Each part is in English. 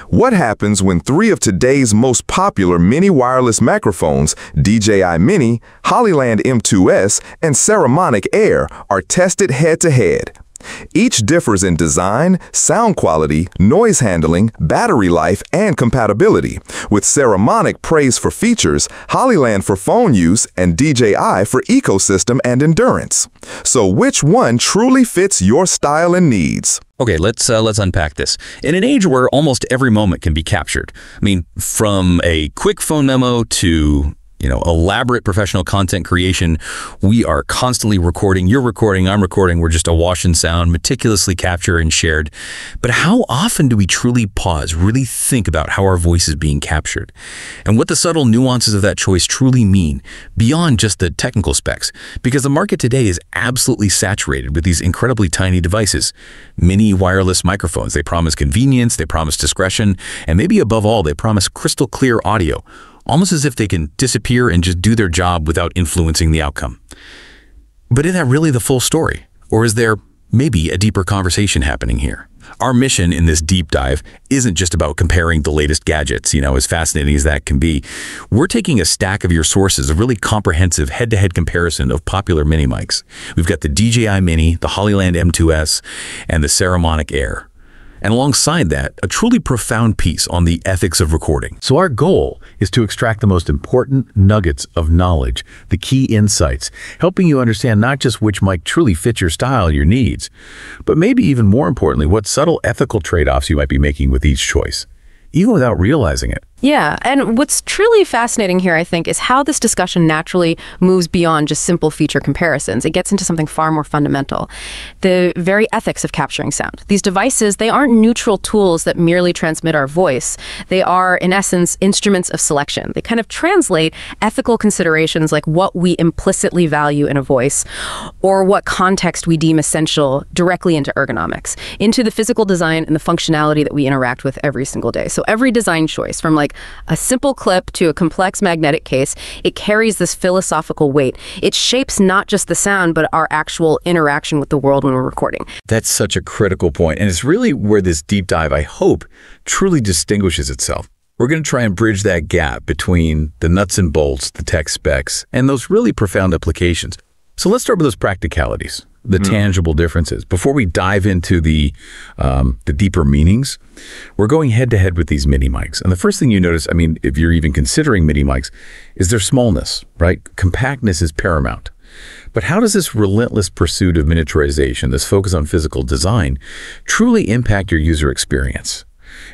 What happens when three of today's most popular mini wireless microphones, DJI Mini, Hollyland M2s, and Saramonic Air, are tested head-to-head? Each differs in design, sound quality, noise handling, battery life, and compatibility, with Saramonic praised for features, Hollyland for phone use, and DJI for ecosystem and endurance. So which one truly fits your style and needs? Okay, let's unpack this. In an age where almost every moment can be captured, I mean, from a quick phone memo to elaborate professional content creation, we are constantly recording. You're recording, I'm recording. We're just awash in sound, meticulously captured and shared. But how often do we truly pause, really think about how our voice is being captured? And what the subtle nuances of that choice truly mean, beyond just the technical specs? Because the market today is absolutely saturated with these incredibly tiny devices. Mini wireless microphones. They promise convenience, they promise discretion, and maybe above all, they promise crystal clear audio. Almost as if they can disappear and just do their job without influencing the outcome. But is that really the full story? Or is there maybe a deeper conversation happening here? Our mission in this deep dive isn't just about comparing the latest gadgets, as fascinating as that can be. We're taking a stack of your sources, a really comprehensive head-to-head comparison of popular mini mics. We've got the DJI Mini, the Hollyland M2s, and the Saramonic Air. And alongside that, a truly profound piece on the ethics of recording. So our goal is to extract the most important nuggets of knowledge, the key insights, helping you understand not just which mic truly fits your style, your needs, but maybe even more importantly, what subtle ethical trade-offs you might be making with each choice, even without realizing it. Yeah, and what's truly fascinating here, I think, is how this discussion naturally moves beyond just simple feature comparisons. It gets into something far more fundamental, the very ethics of capturing sound. These devices, they aren't neutral tools that merely transmit our voice. They are, in essence, instruments of selection. They kind of translate ethical considerations like what we implicitly value in a voice or what context we deem essential directly into ergonomics, into the physical design and the functionality that we interact with every single day. So every design choice, from like a simple clip to a complex magnetic case, it carries this philosophical weight. It shapes not just the sound, but our actual interaction with the world when we're recording. That's such a critical point, and it's really where this deep dive, I hope, truly distinguishes itself. We're going to try and bridge that gap between the nuts and bolts, the tech specs, and those really profound applications. So let's start with those practicalities, the tangible differences. Before we dive into the deeper meanings, we're going head-to-head with these mini mics. And the first thing you notice, I mean, if you're even considering mini mics, is their smallness, right? Compactness is paramount. But how does this relentless pursuit of miniaturization, this focus on physical design, truly impact your user experience?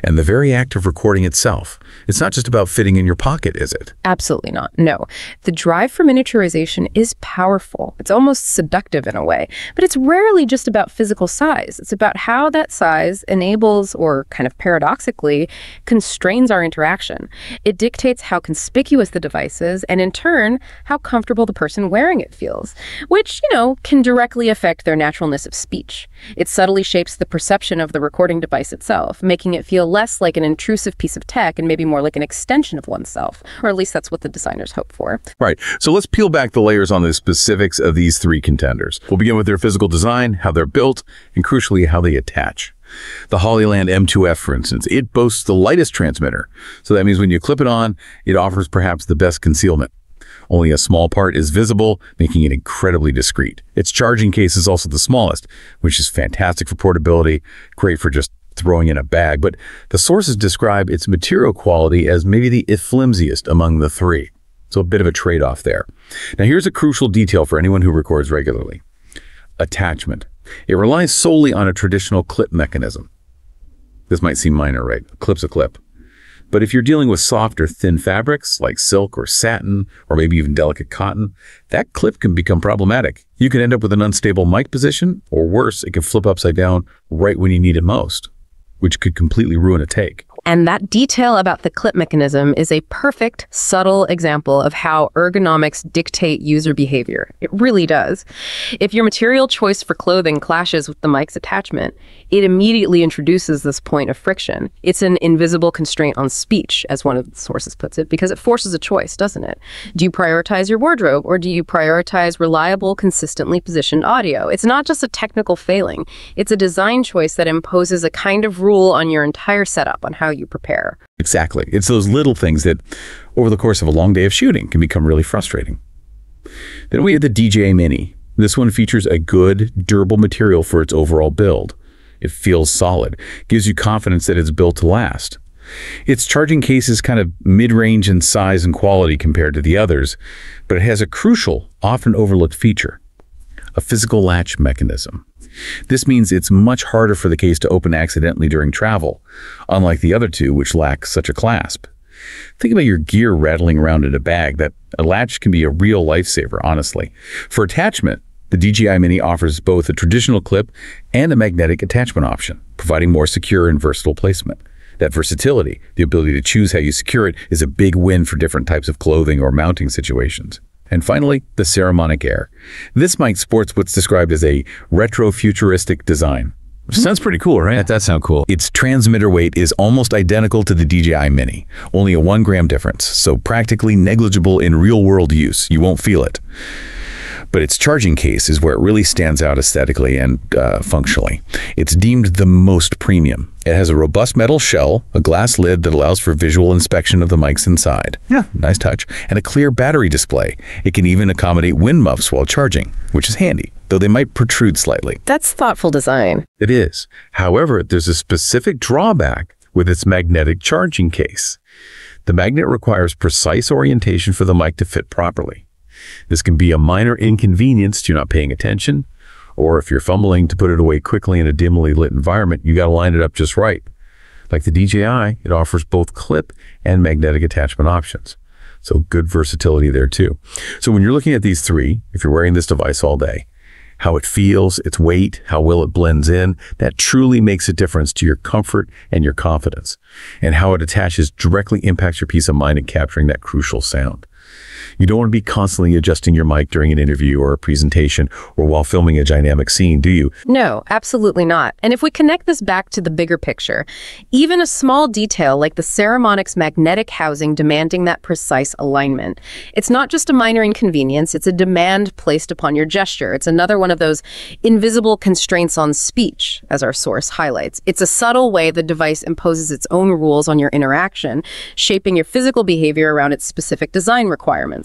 And the very act of recording itself, it's not just about fitting in your pocket, is it? Absolutely not. No. The drive for miniaturization is powerful. It's almost seductive in a way, but it's rarely just about physical size. It's about how that size enables, or kind of paradoxically, constrains our interaction. It dictates how conspicuous the device is, and in turn, how comfortable the person wearing it feels, which, can directly affect their naturalness of speech. It subtly shapes the perception of the recording device itself, making it feel less like an intrusive piece of tech and maybe more like an extension of oneself, or at least that's what the designers hope for. Right. So let's peel back the layers on the specifics of these three contenders. We'll begin with their physical design, how they're built, and crucially, how they attach. The Hollyland M2F, for instance, it boasts the lightest transmitter. So that means when you clip it on, it offers perhaps the best concealment. Only a small part is visible, making it incredibly discreet. Its charging case is also the smallest, which is fantastic for portability, great for just throwing in a bag, but the sources describe its material quality as maybe the flimsiest among the three. So a bit of a trade-off there. Now here's a crucial detail for anyone who records regularly. Attachment. It relies solely on a traditional clip mechanism. This might seem minor, right? A clip's a clip. But if you're dealing with soft or thin fabrics like silk or satin, or maybe even delicate cotton, that clip can become problematic. You can end up with an unstable mic position, or worse, it can flip upside down right when you need it most, which could completely ruin a take. And that detail about the clip mechanism is a perfect, subtle example of how ergonomics dictate user behavior. It really does. If your material choice for clothing clashes with the mic's attachment, it immediately introduces this point of friction. It's an invisible constraint on speech, as one of the sources puts it, because it forces a choice, doesn't it? Do you prioritize your wardrobe, or do you prioritize reliable, consistently positioned audio? It's not just a technical failing. It's a design choice that imposes a kind of rule on your entire setup, on how you prepare. Exactly. It's those little things that, over the course of a long day of shooting, can become really frustrating. Then we have the DJI Mini. This one features a good, durable material for its overall build. It feels solid, gives you confidence that it's built to last. Its charging case is kind of mid-range in size and quality compared to the others, but it has a crucial, often overlooked feature: a physical latch mechanism. This means it's much harder for the case to open accidentally during travel, unlike the other two, which lack such a clasp. Think about your gear rattling around in a bag. That a latch can be a real lifesaver, honestly. For attachment, the DJI Mini offers both a traditional clip and a magnetic attachment option, providing more secure and versatile placement. That versatility, the ability to choose how you secure it, is a big win for different types of clothing or mounting situations. And finally, the Saramonic Air. This mic sports what's described as a retro-futuristic design. Sounds pretty cool, right? That does sound cool. Its transmitter weight is almost identical to the DJI Mini, only a 1 gram difference, so practically negligible in real-world use. You won't feel it. But its charging case is where it really stands out aesthetically and functionally. It's deemed the most premium. It has a robust metal shell, a glass lid that allows for visual inspection of the mics inside. Yeah. Nice touch. And a clear battery display. It can even accommodate wind muffs while charging, which is handy, though they might protrude slightly. That's thoughtful design. It is. However, there's a specific drawback with its magnetic charging case. The magnet requires precise orientation for the mic to fit properly. This can be a minor inconvenience if you're not paying attention, or if you're fumbling to put it away quickly in a dimly lit environment. You got to line it up just right. Like the DJI, it offers both clip and magnetic attachment options. So good versatility there too. So when you're looking at these three, if you're wearing this device all day, how it feels, its weight, how well it blends in, that truly makes a difference to your comfort and your confidence. And how it attaches directly impacts your peace of mind in capturing that crucial sound. You don't want to be constantly adjusting your mic during an interview or a presentation or while filming a dynamic scene, do you? No, absolutely not. And if we connect this back to the bigger picture, even a small detail like the Saramonic's magnetic housing demanding that precise alignment, it's not just a minor inconvenience, it's a demand placed upon your gesture. It's another one of those invisible constraints on speech, as our source highlights. It's a subtle way the device imposes its own rules on your interaction, shaping your physical behavior around its specific design requirements.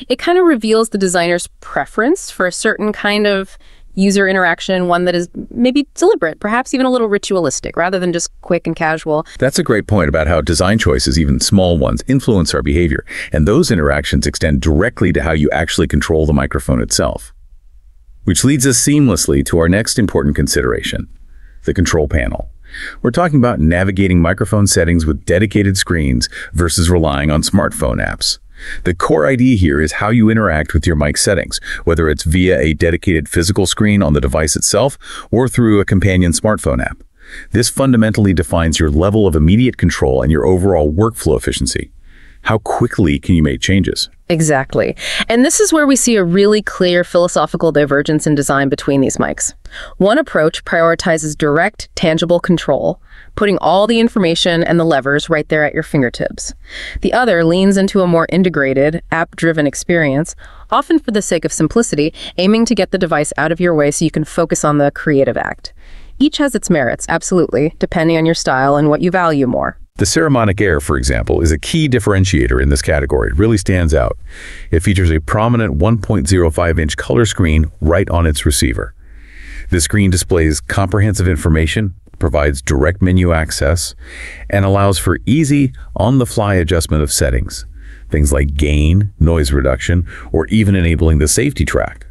It kind of reveals the designer's preference for a certain kind of user interaction, one that is maybe deliberate, perhaps even a little ritualistic, rather than just quick and casual. That's a great point about how design choices, even small ones, influence our behavior. And those interactions extend directly to how you actually control the microphone itself. Which leads us seamlessly to our next important consideration, the control panel. We're talking about navigating microphone settings with dedicated screens versus relying on smartphone apps. The core idea here is how you interact with your mic settings, whether it's via a dedicated physical screen on the device itself or through a companion smartphone app. This fundamentally defines your level of immediate control and your overall workflow efficiency. How quickly can you make changes? Exactly. And this is where we see a really clear philosophical divergence in design between these mics. One approach prioritizes direct, tangible control, putting all the information and the levers right there at your fingertips. The other leans into a more integrated, app-driven experience, often for the sake of simplicity, aiming to get the device out of your way so you can focus on the creative act. Each has its merits, absolutely, depending on your style and what you value more. The Saramonic Air, for example, is a key differentiator in this category. It really stands out. It features a prominent 1.05-inch color screen right on its receiver. The screen displays comprehensive information, provides direct menu access, and allows for easy, on-the-fly adjustment of settings. Things like gain, noise reduction, or even enabling the safety track.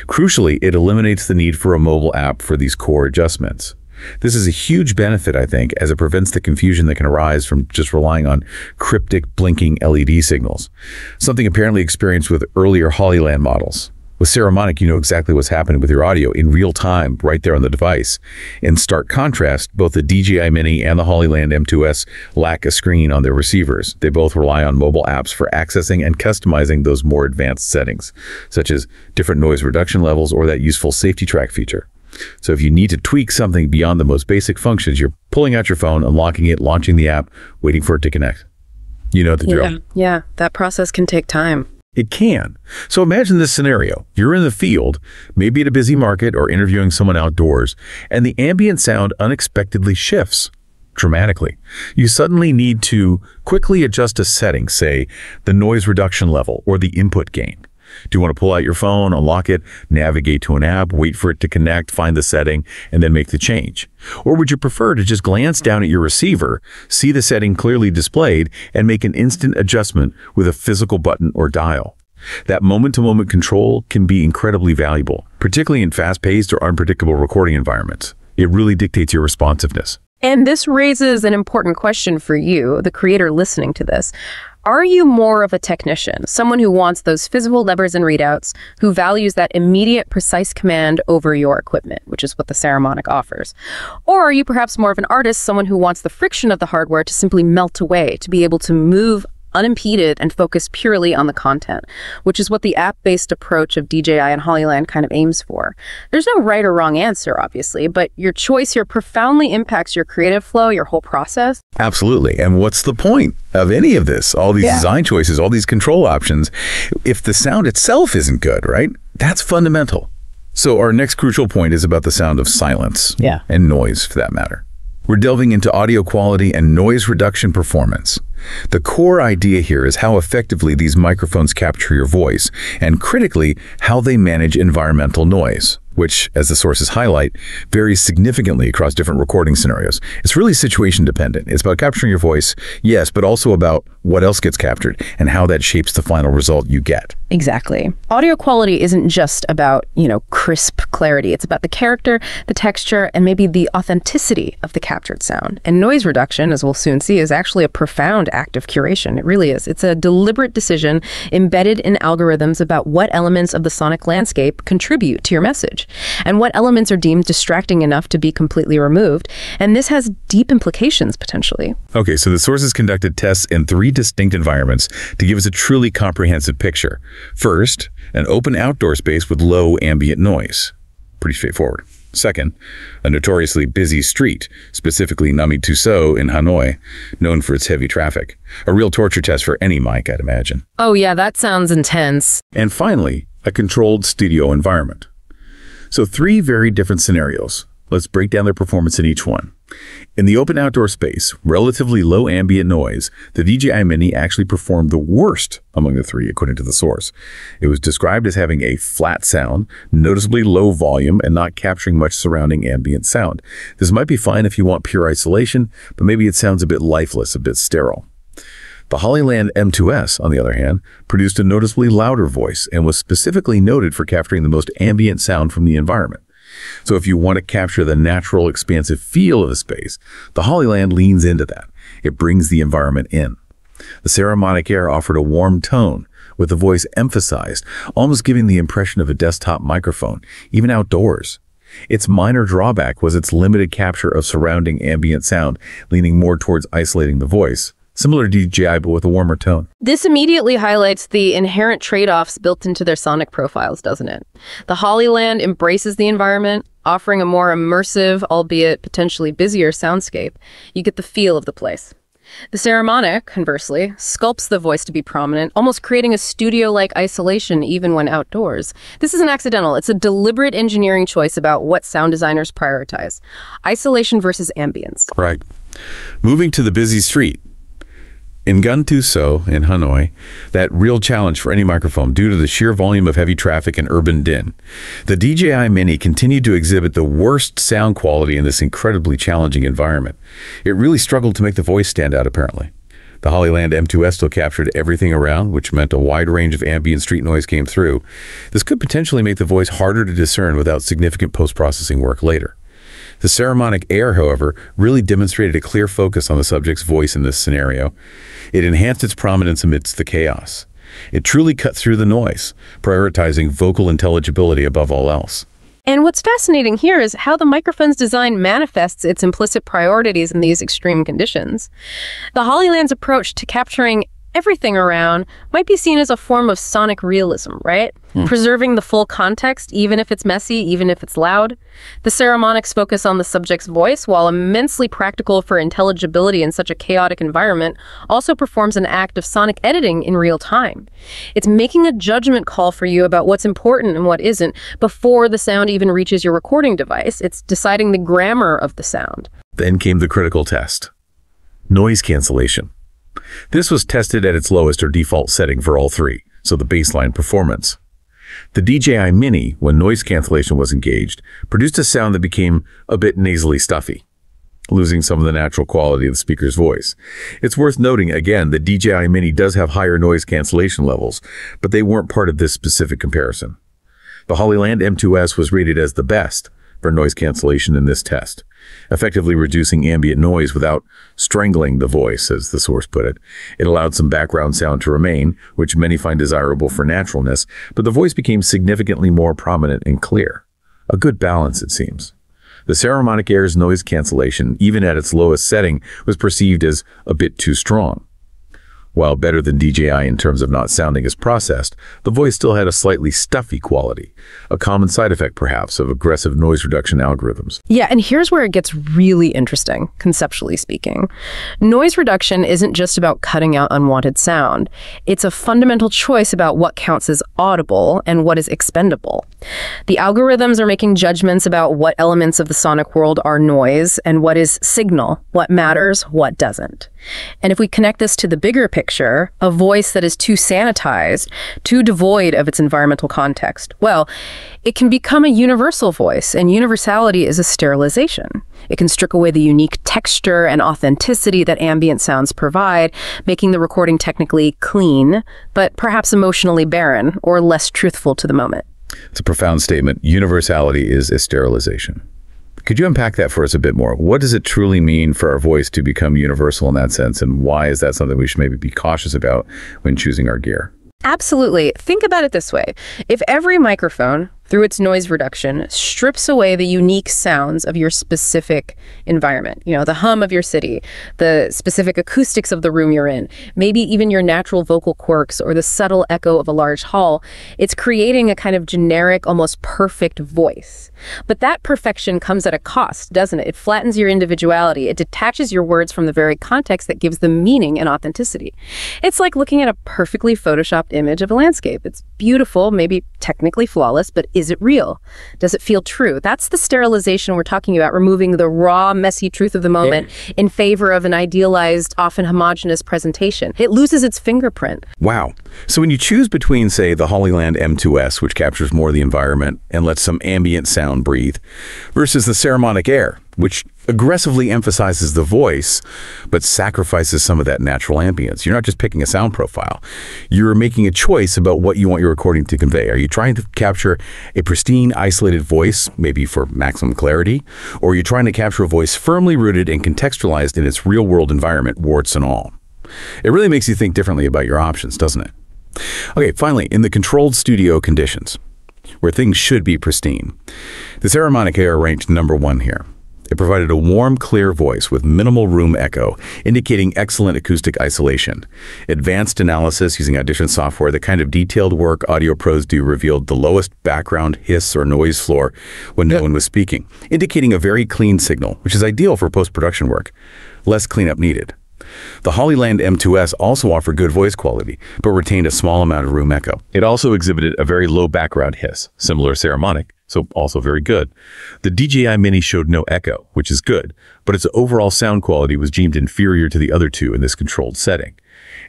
Crucially, it eliminates the need for a mobile app for these core adjustments. This is a huge benefit, I think, as it prevents the confusion that can arise from just relying on cryptic, blinking LED signals, something apparently experienced with earlier Hollyland models. With Saramonic, you know exactly what's happening with your audio in real time, right there on the device. In stark contrast, both the DJI Mini and the Hollyland M2s lack a screen on their receivers. They both rely on mobile apps for accessing and customizing those more advanced settings, such as different noise reduction levels or that useful safety track feature. So if you need to tweak something beyond the most basic functions, you're pulling out your phone, unlocking it, launching the app, waiting for it to connect. You know the drill. Yeah, that process can take time. It can. So imagine this scenario. You're in the field, maybe at a busy market or interviewing someone outdoors, and the ambient sound unexpectedly shifts. dramatically. You suddenly need to quickly adjust a setting, say the noise reduction level or the input gain. Do you want to pull out your phone, unlock it, navigate to an app, wait for it to connect, find the setting, and then make the change? Or would you prefer to just glance down at your receiver, see the setting clearly displayed, and make an instant adjustment with a physical button or dial? That moment-to-moment control can be incredibly valuable, particularly in fast-paced or unpredictable recording environments. It really dictates your responsiveness. And this raises an important question for you, the creator listening to this. Are you more of a technician, someone who wants those physical levers and readouts, who values that immediate, precise command over your equipment, which is what the Saramonic offers? Or are you perhaps more of an artist, someone who wants the friction of the hardware to simply melt away, to be able to move unimpeded and focus purely on the content, which is what the app-based approach of DJI and Hollyland kind of aims for? There's no right or wrong answer, obviously, but your choice here profoundly impacts your creative flow, your whole process. Absolutely. And what's the point of any of this? All these design choices, all these control options, if the sound itself isn't good, right? That's fundamental. So our next crucial point is about the sound of silence and noise, for that matter. We're delving into audio quality and noise reduction performance. The core idea here is how effectively these microphones capture your voice, and critically, how they manage environmental noise, which, as the sources highlight, varies significantly across different recording scenarios. It's really situation dependent. It's about capturing your voice, yes, but also about what else gets captured and how that shapes the final result you get. Exactly. Audio quality isn't just about, crisp clarity. It's about the character, the texture, and maybe the authenticity of the captured sound. And noise reduction, as we'll soon see, is actually a profound act of curation. It really is. It's a deliberate decision embedded in algorithms about what elements of the sonic landscape contribute to your message, and what elements are deemed distracting enough to be completely removed. And this has deep implications, potentially. Okay, so the sources conducted tests in 3 distinct environments to give us a truly comprehensive picture. First, an open outdoor space with low ambient noise. Pretty straightforward. Second, a notoriously busy street, specifically M2s in Hanoi, known for its heavy traffic. A real torture test for any mic, I'd imagine. Oh yeah, that sounds intense. And finally, a controlled studio environment. So 3 very different scenarios. Let's break down their performance in each one. In the open outdoor space, relatively low ambient noise, the DJI Mini actually performed the worst among the 3, according to the source. It was described as having a flat sound, noticeably low volume, and not capturing much surrounding ambient sound. This might be fine if you want pure isolation, but maybe it sounds a bit lifeless, a bit sterile. The Hollyland M2s, on the other hand, produced a noticeably louder voice and was specifically noted for capturing the most ambient sound from the environment. So if you want to capture the natural, expansive feel of the space, the Hollyland leans into that. It brings the environment in. The Saramonic Air offered a warm tone, with the voice emphasized, almost giving the impression of a desktop microphone, even outdoors. Its minor drawback was its limited capture of surrounding ambient sound, leaning more towards isolating the voice. Similar to DJI, but with a warmer tone. This immediately highlights the inherent trade-offs built into their sonic profiles, doesn't it? The Hollyland embraces the environment, offering a more immersive, albeit potentially busier soundscape. You get the feel of the place. The Saramonic, conversely, sculpts the voice to be prominent, almost creating a studio-like isolation even when outdoors. This isn't accidental. It's a deliberate engineering choice about what sound designers prioritize. Isolation versus ambience. Right. Moving to the busy street. In M2s in Hanoi, that real challenge for any microphone due to the sheer volume of heavy traffic and urban din. The DJI Mini continued to exhibit the worst sound quality in this incredibly challenging environment. It really struggled to make the voice stand out, apparently. The Hollyland M2s still captured everything around, which meant a wide range of ambient street noise came through. This could potentially make the voice harder to discern without significant post-processing work later. The Saramonic Air, however, really demonstrated a clear focus on the subject's voice in this scenario. It enhanced its prominence amidst the chaos. It truly cut through the noise, prioritizing vocal intelligibility above all else. And what's fascinating here is how the microphone's design manifests its implicit priorities in these extreme conditions. The Hollyland's approach to capturing everything around might be seen as a form of sonic realism, right? Preserving the full context, even if it's messy, even if it's loud. The Saramonic's focus on the subject's voice, while immensely practical for intelligibility in such a chaotic environment, also performs an act of sonic editing in real time. It's making a judgment call for you about what's important and what isn't before the sound even reaches your recording device. It's deciding the grammar of the sound. Then came the critical test: noise cancellation. This was tested at its lowest or default setting for all three, so the baseline performance. The DJI Mini, when noise cancellation was engaged, produced a sound that became a bit nasally stuffy, losing some of the natural quality of the speaker's voice. It's worth noting, again, the DJI Mini does have higher noise cancellation levels, but they weren't part of this specific comparison. The Hollyland M2s was rated as the best for noise cancellation in this test, effectively reducing ambient noise without strangling the voice, as the source put it. It allowed some background sound to remain, which many find desirable for naturalness, but the voice became significantly more prominent and clear. A good balance, it seems. The Saramonic Air's noise cancellation, even at its lowest setting, was perceived as a bit too strong. While better than DJI in terms of not sounding as processed, the voice still had a slightly stuffy quality, a common side effect perhaps of aggressive noise reduction algorithms. Yeah, and here's where it gets really interesting, conceptually speaking. Noise reduction isn't just about cutting out unwanted sound. It's a fundamental choice about what counts as audible and what is expendable. The algorithms are making judgments about what elements of the sonic world are noise and what is signal, what matters, what doesn't. And if we connect this to the bigger picture, a voice that is too sanitized, too devoid of its environmental context, well, it can become a universal voice, and universality is a sterilization. It can strip away the unique texture and authenticity that ambient sounds provide, making the recording technically clean, but perhaps emotionally barren or less truthful to the moment. It's a profound statement. Universality is a sterilization. Could you unpack that for us a bit more? What does it truly mean for our voice to become universal in that sense, and why is that something we should maybe be cautious about when choosing our gear? Absolutely. Think about it this way. If every microphone, through its noise reduction, strips away the unique sounds of your specific environment, the hum of your city, the specific acoustics of the room you're in, maybe even your natural vocal quirks or the subtle echo of a large hall, it's creating a kind of generic, almost perfect voice. But that perfection comes at a cost, doesn't it? It flattens your individuality. It detaches your words from the very context that gives them meaning and authenticity. It's like looking at a perfectly photoshopped image of a landscape. It's beautiful, maybe technically flawless, but is it real? Does it feel true? That's the sterilization we're talking about, removing the raw, messy truth of the moment in favor of an idealized, often homogeneous presentation. It loses its fingerprint. Wow. So when you choose between, say, the Hollyland M2s, which captures more of the environment and lets some ambient sound breathe, versus the Saramonic Air, which aggressively emphasizes the voice, but sacrifices some of that natural ambience. You're not just picking a sound profile. You're making a choice about what you want your recording to convey. Are you trying to capture a pristine, isolated voice, maybe for maximum clarity? Or are you trying to capture a voice firmly rooted and contextualized in its real-world environment, warts and all? It really makes you think differently about your options, doesn't it? Okay, finally, in the controlled studio conditions, where things should be pristine, the Saramonic Air ranked #1 here. It provided a warm, clear voice with minimal room echo, indicating excellent acoustic isolation. Advanced analysis using Audition software, the kind of detailed work audio pros do, revealed the lowest background hiss or noise floor when no one was speaking, indicating a very clean signal, which is ideal for post-production work. Less cleanup needed. The Hollyland M2s also offered good voice quality, but retained a small amount of room echo. It also exhibited a very low background hiss, similar to Saramonic, so also very good. The DJI Mini showed no echo, which is good, but its overall sound quality was deemed inferior to the other two in this controlled setting.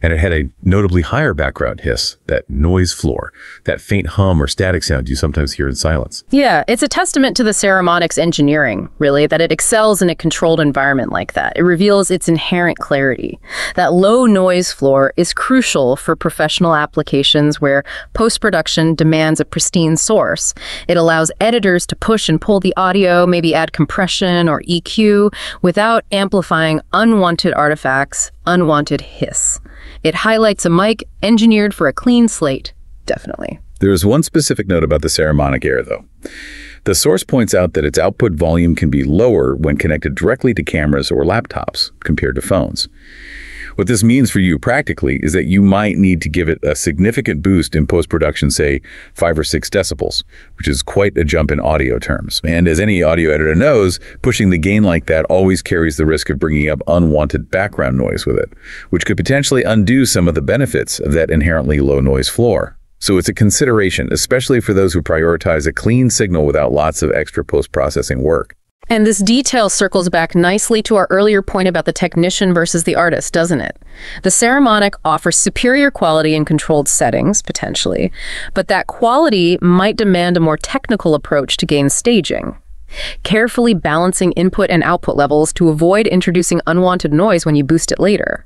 And it had a notably higher background hiss, that noise floor, that faint hum or static sound you sometimes hear in silence. Yeah, it's a testament to the Saramonic's engineering, really, that it excels in a controlled environment like that. It reveals its inherent clarity. That low noise floor is crucial for professional applications where post-production demands a pristine source. It allows editors to push and pull the audio, maybe add compression or EQ, without amplifying unwanted artifacts, unwanted hiss. It highlights a mic engineered for a clean slate, definitely. There is one specific note about the Saramonic Air, though. The source points out that its output volume can be lower when connected directly to cameras or laptops compared to phones. What this means for you practically is that you might need to give it a significant boost in post-production, say 5 or 6 decibels, which is quite a jump in audio terms. And as any audio editor knows, pushing the gain like that always carries the risk of bringing up unwanted background noise with it, which could potentially undo some of the benefits of that inherently low noise floor. So it's a consideration, especially for those who prioritize a clean signal without lots of extra post-processing work. And this detail circles back nicely to our earlier point about the technician versus the artist, doesn't it? The Saramonic offers superior quality in controlled settings, potentially, but that quality might demand a more technical approach to gain staging. Carefully balancing input and output levels to avoid introducing unwanted noise when you boost it later.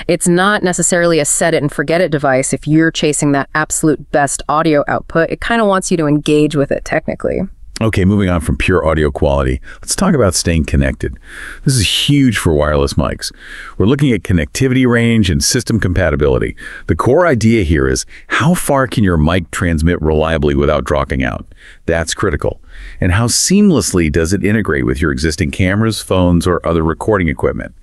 It's not necessarily a set-it-and-forget-it device if you're chasing that absolute best audio output. It kind of wants you to engage with it technically. Okay, moving on from pure audio quality, let's talk about staying connected. This is huge for wireless mics. We're looking at connectivity range and system compatibility. The core idea here is how far can your mic transmit reliably without dropping out? That's critical. And how seamlessly does it integrate with your existing cameras, phones, or other recording equipment?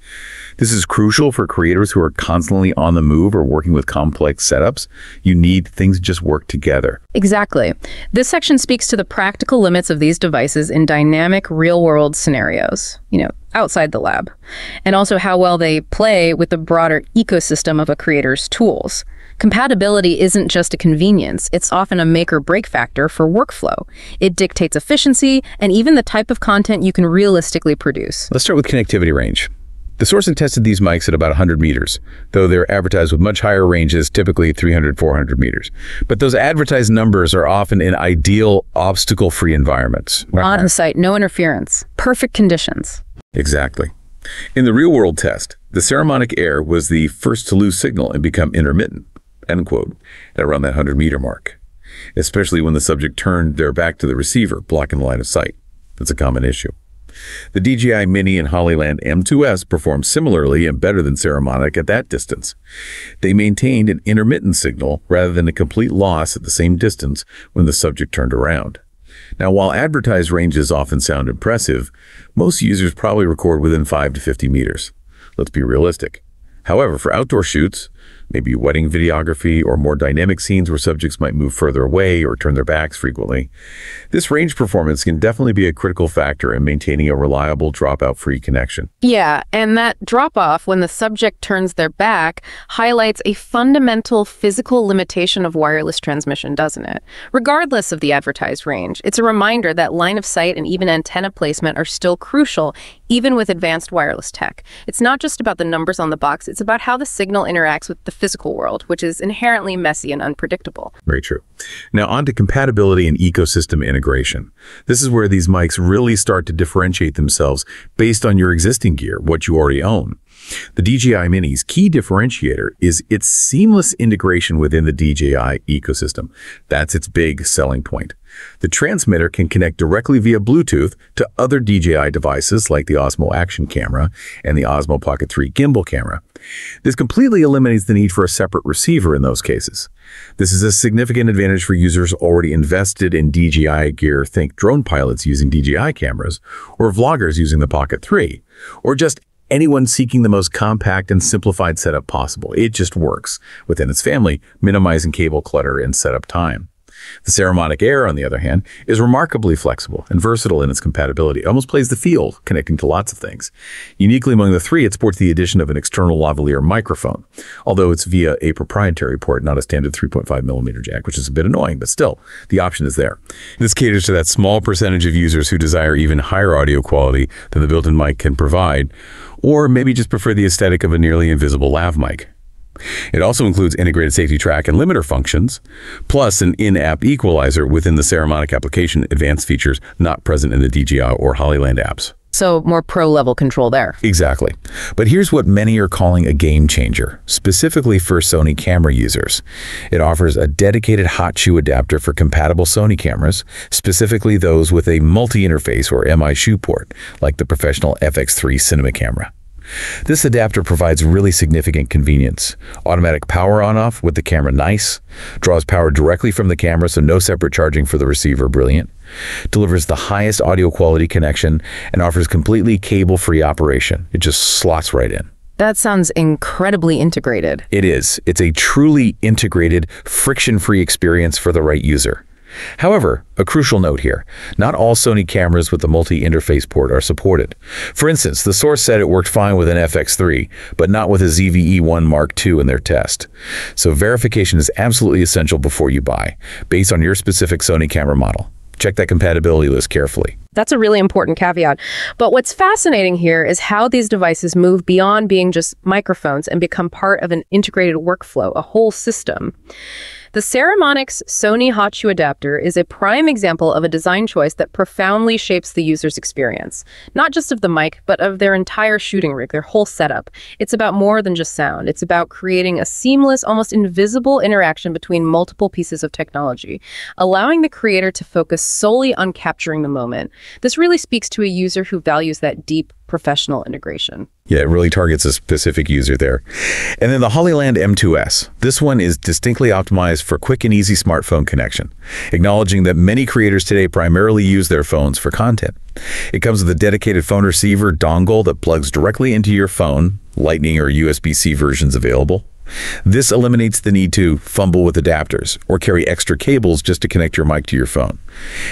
This is crucial for creators who are constantly on the move or working with complex setups. You need things to just work together. Exactly. This section speaks to the practical limits of these devices in dynamic real-world scenarios, outside the lab, and also how well they play with the broader ecosystem of a creator's tools. Compatibility isn't just a convenience, it's often a make-or-break factor for workflow. It dictates efficiency and even the type of content you can realistically produce. Let's start with connectivity range. The sourcing tested these mics at about 100 meters, though they're advertised with much higher ranges, typically 300, 400 meters. But those advertised numbers are often in ideal, obstacle-free environments. On site, no interference, perfect conditions. Exactly. In the real-world test, the Saramonic Air was the first to lose signal and become intermittent, end quote, at around that 100-meter mark, especially when the subject turned their back to the receiver, blocking the line of sight. That's a common issue. The DJI Mini and Hollyland M2s performed similarly and better than Saramonic at that distance. They maintained an intermittent signal rather than a complete loss at the same distance when the subject turned around. Now, while advertised ranges often sound impressive, most users probably record within 5 to 50 meters. Let's be realistic. However, for outdoor shoots, maybe wedding videography or more dynamic scenes where subjects might move further away or turn their backs frequently, this range performance can definitely be a critical factor in maintaining a reliable dropout-free connection. Yeah, and that drop-off when the subject turns their back highlights a fundamental physical limitation of wireless transmission, doesn't it? Regardless of the advertised range, it's a reminder that line of sight and even antenna placement are still crucial, even with advanced wireless tech. It's not just about the numbers on the box, it's about how the signal interacts with the physical world, which is inherently messy and unpredictable. Very true. Now on to compatibility and ecosystem integration. This is where these mics really start to differentiate themselves based on your existing gear, what you already own. The DJI Mini's key differentiator is its seamless integration within the DJI ecosystem. That's its big selling point. The transmitter can connect directly via Bluetooth to other DJI devices like the Osmo Action camera and the Osmo Pocket 3 gimbal camera. This completely eliminates the need for a separate receiver in those cases. This is a significant advantage for users already invested in DJI gear, think drone pilots using DJI cameras, or vloggers using the Pocket 3, or just anyone seeking the most compact and simplified setup possible. It just works within its family, minimizing cable clutter and setup time. The Saramonic Air, on the other hand, is remarkably flexible and versatile in its compatibility. It almost plays the field, connecting to lots of things. Uniquely among the three, it sports the addition of an external lavalier microphone, although it's via a proprietary port, not a standard 3.5mm jack, which is a bit annoying, but still, the option is there. This caters to that small percentage of users who desire even higher audio quality than the built-in mic can provide, or maybe just prefer the aesthetic of a nearly invisible lav mic. It also includes integrated safety track and limiter functions, plus an in-app equalizer within the Saramonic application, advanced features not present in the DJI or Hollyland apps. So more pro-level control there. Exactly. But here's what many are calling a game changer, specifically for Sony camera users. It offers a dedicated hot shoe adapter for compatible Sony cameras, specifically those with a multi-interface or MI shoe port, like the professional FX3 cinema camera. This adapter provides really significant convenience. Automatic power on-off with the camera, nice. Draws power directly from the camera, so no separate charging for the receiver, brilliant. Delivers the highest audio quality connection and offers completely cable-free operation. It just slots right in. That sounds incredibly integrated. It is. It's a truly integrated, friction-free experience for the right user. However, a crucial note here, not all Sony cameras with the multi-interface port are supported. For instance, the source said it worked fine with an FX3, but not with a ZVE1 Mark II in their test. So verification is absolutely essential before you buy, based on your specific Sony camera model. check that compatibility list carefully. That's a really important caveat. But what's fascinating here is how these devices move beyond being just microphones and become part of an integrated workflow, a whole system. The Saramonic's Sony Hot Shoe adapter is a prime example of a design choice that profoundly shapes the user's experience, not just of the mic, but of their entire shooting rig, their whole setup. It's about more than just sound. It's about creating a seamless, almost invisible interaction between multiple pieces of technology, allowing the creator to focus solely on capturing the moment. This really speaks to a user who values that deep, professional integration. Yeah, it really targets a specific user there. And then the Hollyland M2s. This one is distinctly optimized for quick and easy smartphone connection, acknowledging that many creators today primarily use their phones for content. It comes with a dedicated phone receiver dongle that plugs directly into your phone, Lightning or USB-C versions available. This eliminates the need to fumble with adapters or carry extra cables just to connect your mic to your phone.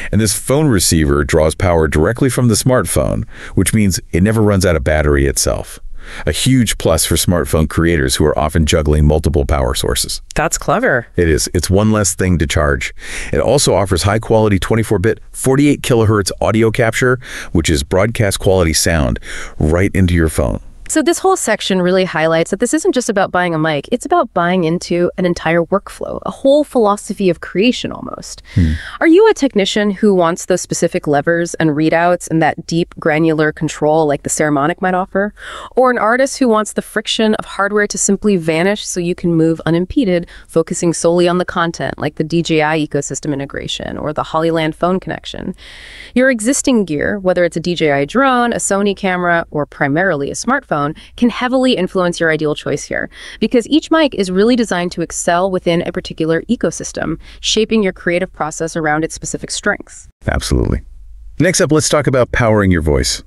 And this phone receiver draws power directly from the smartphone, which means it never runs out of battery itself. A huge plus for smartphone creators who are often juggling multiple power sources. That's clever. It is. It's one less thing to charge. It also offers high-quality 24-bit, 48 kilohertz audio capture, which is broadcast quality sound, right into your phone. So this whole section really highlights that this isn't just about buying a mic, it's about buying into an entire workflow, a whole philosophy of creation almost. Are you a technician who wants those specific levers and readouts and that deep granular control like the Saramonic might offer? Or an artist who wants the friction of hardware to simply vanish so you can move unimpeded, focusing solely on the content like the DJI ecosystem integration or the Hollyland phone connection? Your existing gear, whether it's a DJI drone, a Sony camera, or primarily a smartphone, can heavily influence your ideal choice here, because each mic is really designed to excel within a particular ecosystem, shaping your creative process around its specific strengths. Absolutely. Next up, let's talk about powering your voice.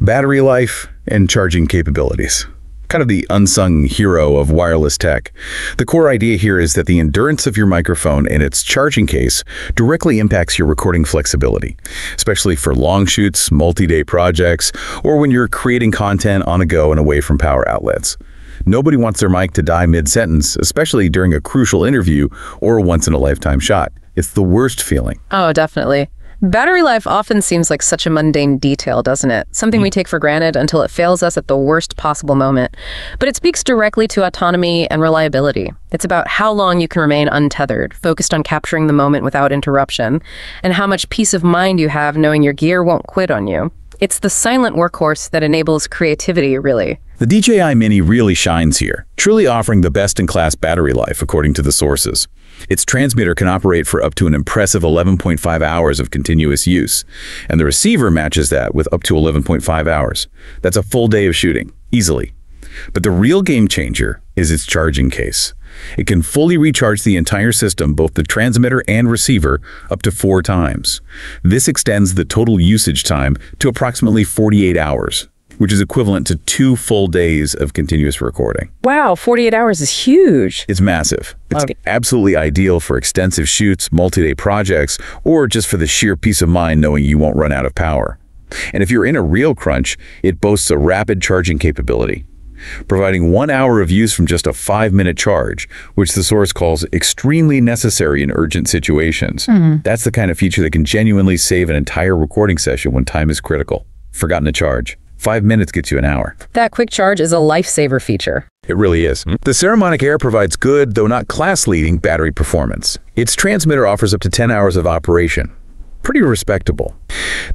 Battery life and charging capabilities. Kind of the unsung hero of wireless tech. The core idea here is that the endurance of your microphone and its charging case directly impacts your recording flexibility, especially for long shoots, multi-day projects, or when you're creating content on the go and away from power outlets. Nobody wants their mic to die mid-sentence, especially during a crucial interview or a once-in-a-lifetime shot. It's the worst feeling. Oh, definitely. Battery life often seems like such a mundane detail, doesn't it? Something we take for granted until it fails us at the worst possible moment. But it speaks directly to autonomy and reliability. It's about how long you can remain untethered, focused on capturing the moment without interruption, and how much peace of mind you have knowing your gear won't quit on you. It's the silent workhorse that enables creativity, really. The DJI Mini really shines here, truly offering the best-in-class battery life according to the sources. Its transmitter can operate for up to an impressive 11.5 hours of continuous use, and the receiver matches that with up to 11.5 hours. That's a full day of shooting, easily. But the real game changer is its charging case. It can fully recharge the entire system, both the transmitter and receiver, up to 4 times. This extends the total usage time to approximately 48 hours, which is equivalent to 2 full days of continuous recording. Wow, 48 hours is huge. It's massive. It's absolutely ideal for extensive shoots, multi-day projects, or just for the sheer peace of mind knowing you won't run out of power. And if you're in a real crunch, it boasts a rapid charging capability, providing 1 hour of use from just a 5-minute charge, which the source calls extremely necessary in urgent situations. That's the kind of feature that can genuinely save an entire recording session when time is critical. Forgotten to charge. 5 minutes gets you an hour. That quick charge is a lifesaver feature. It really is. The Saramonic Air provides good, though not class-leading, battery performance. Its transmitter offers up to 10 hours of operation. Pretty respectable.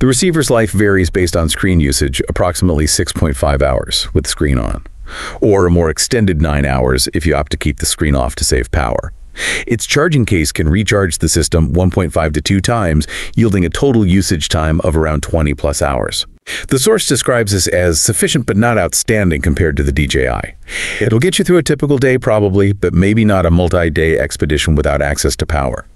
The receiver's life varies based on screen usage, approximately 6.5 hours with the screen on, or a more extended 9 hours if you opt to keep the screen off to save power. Its charging case can recharge the system 1.5 to 2 times, yielding a total usage time of around 20+ hours. The source describes this as sufficient but not outstanding compared to the DJI. It'll get you through a typical day probably, but maybe not a multi-day expedition without access to power.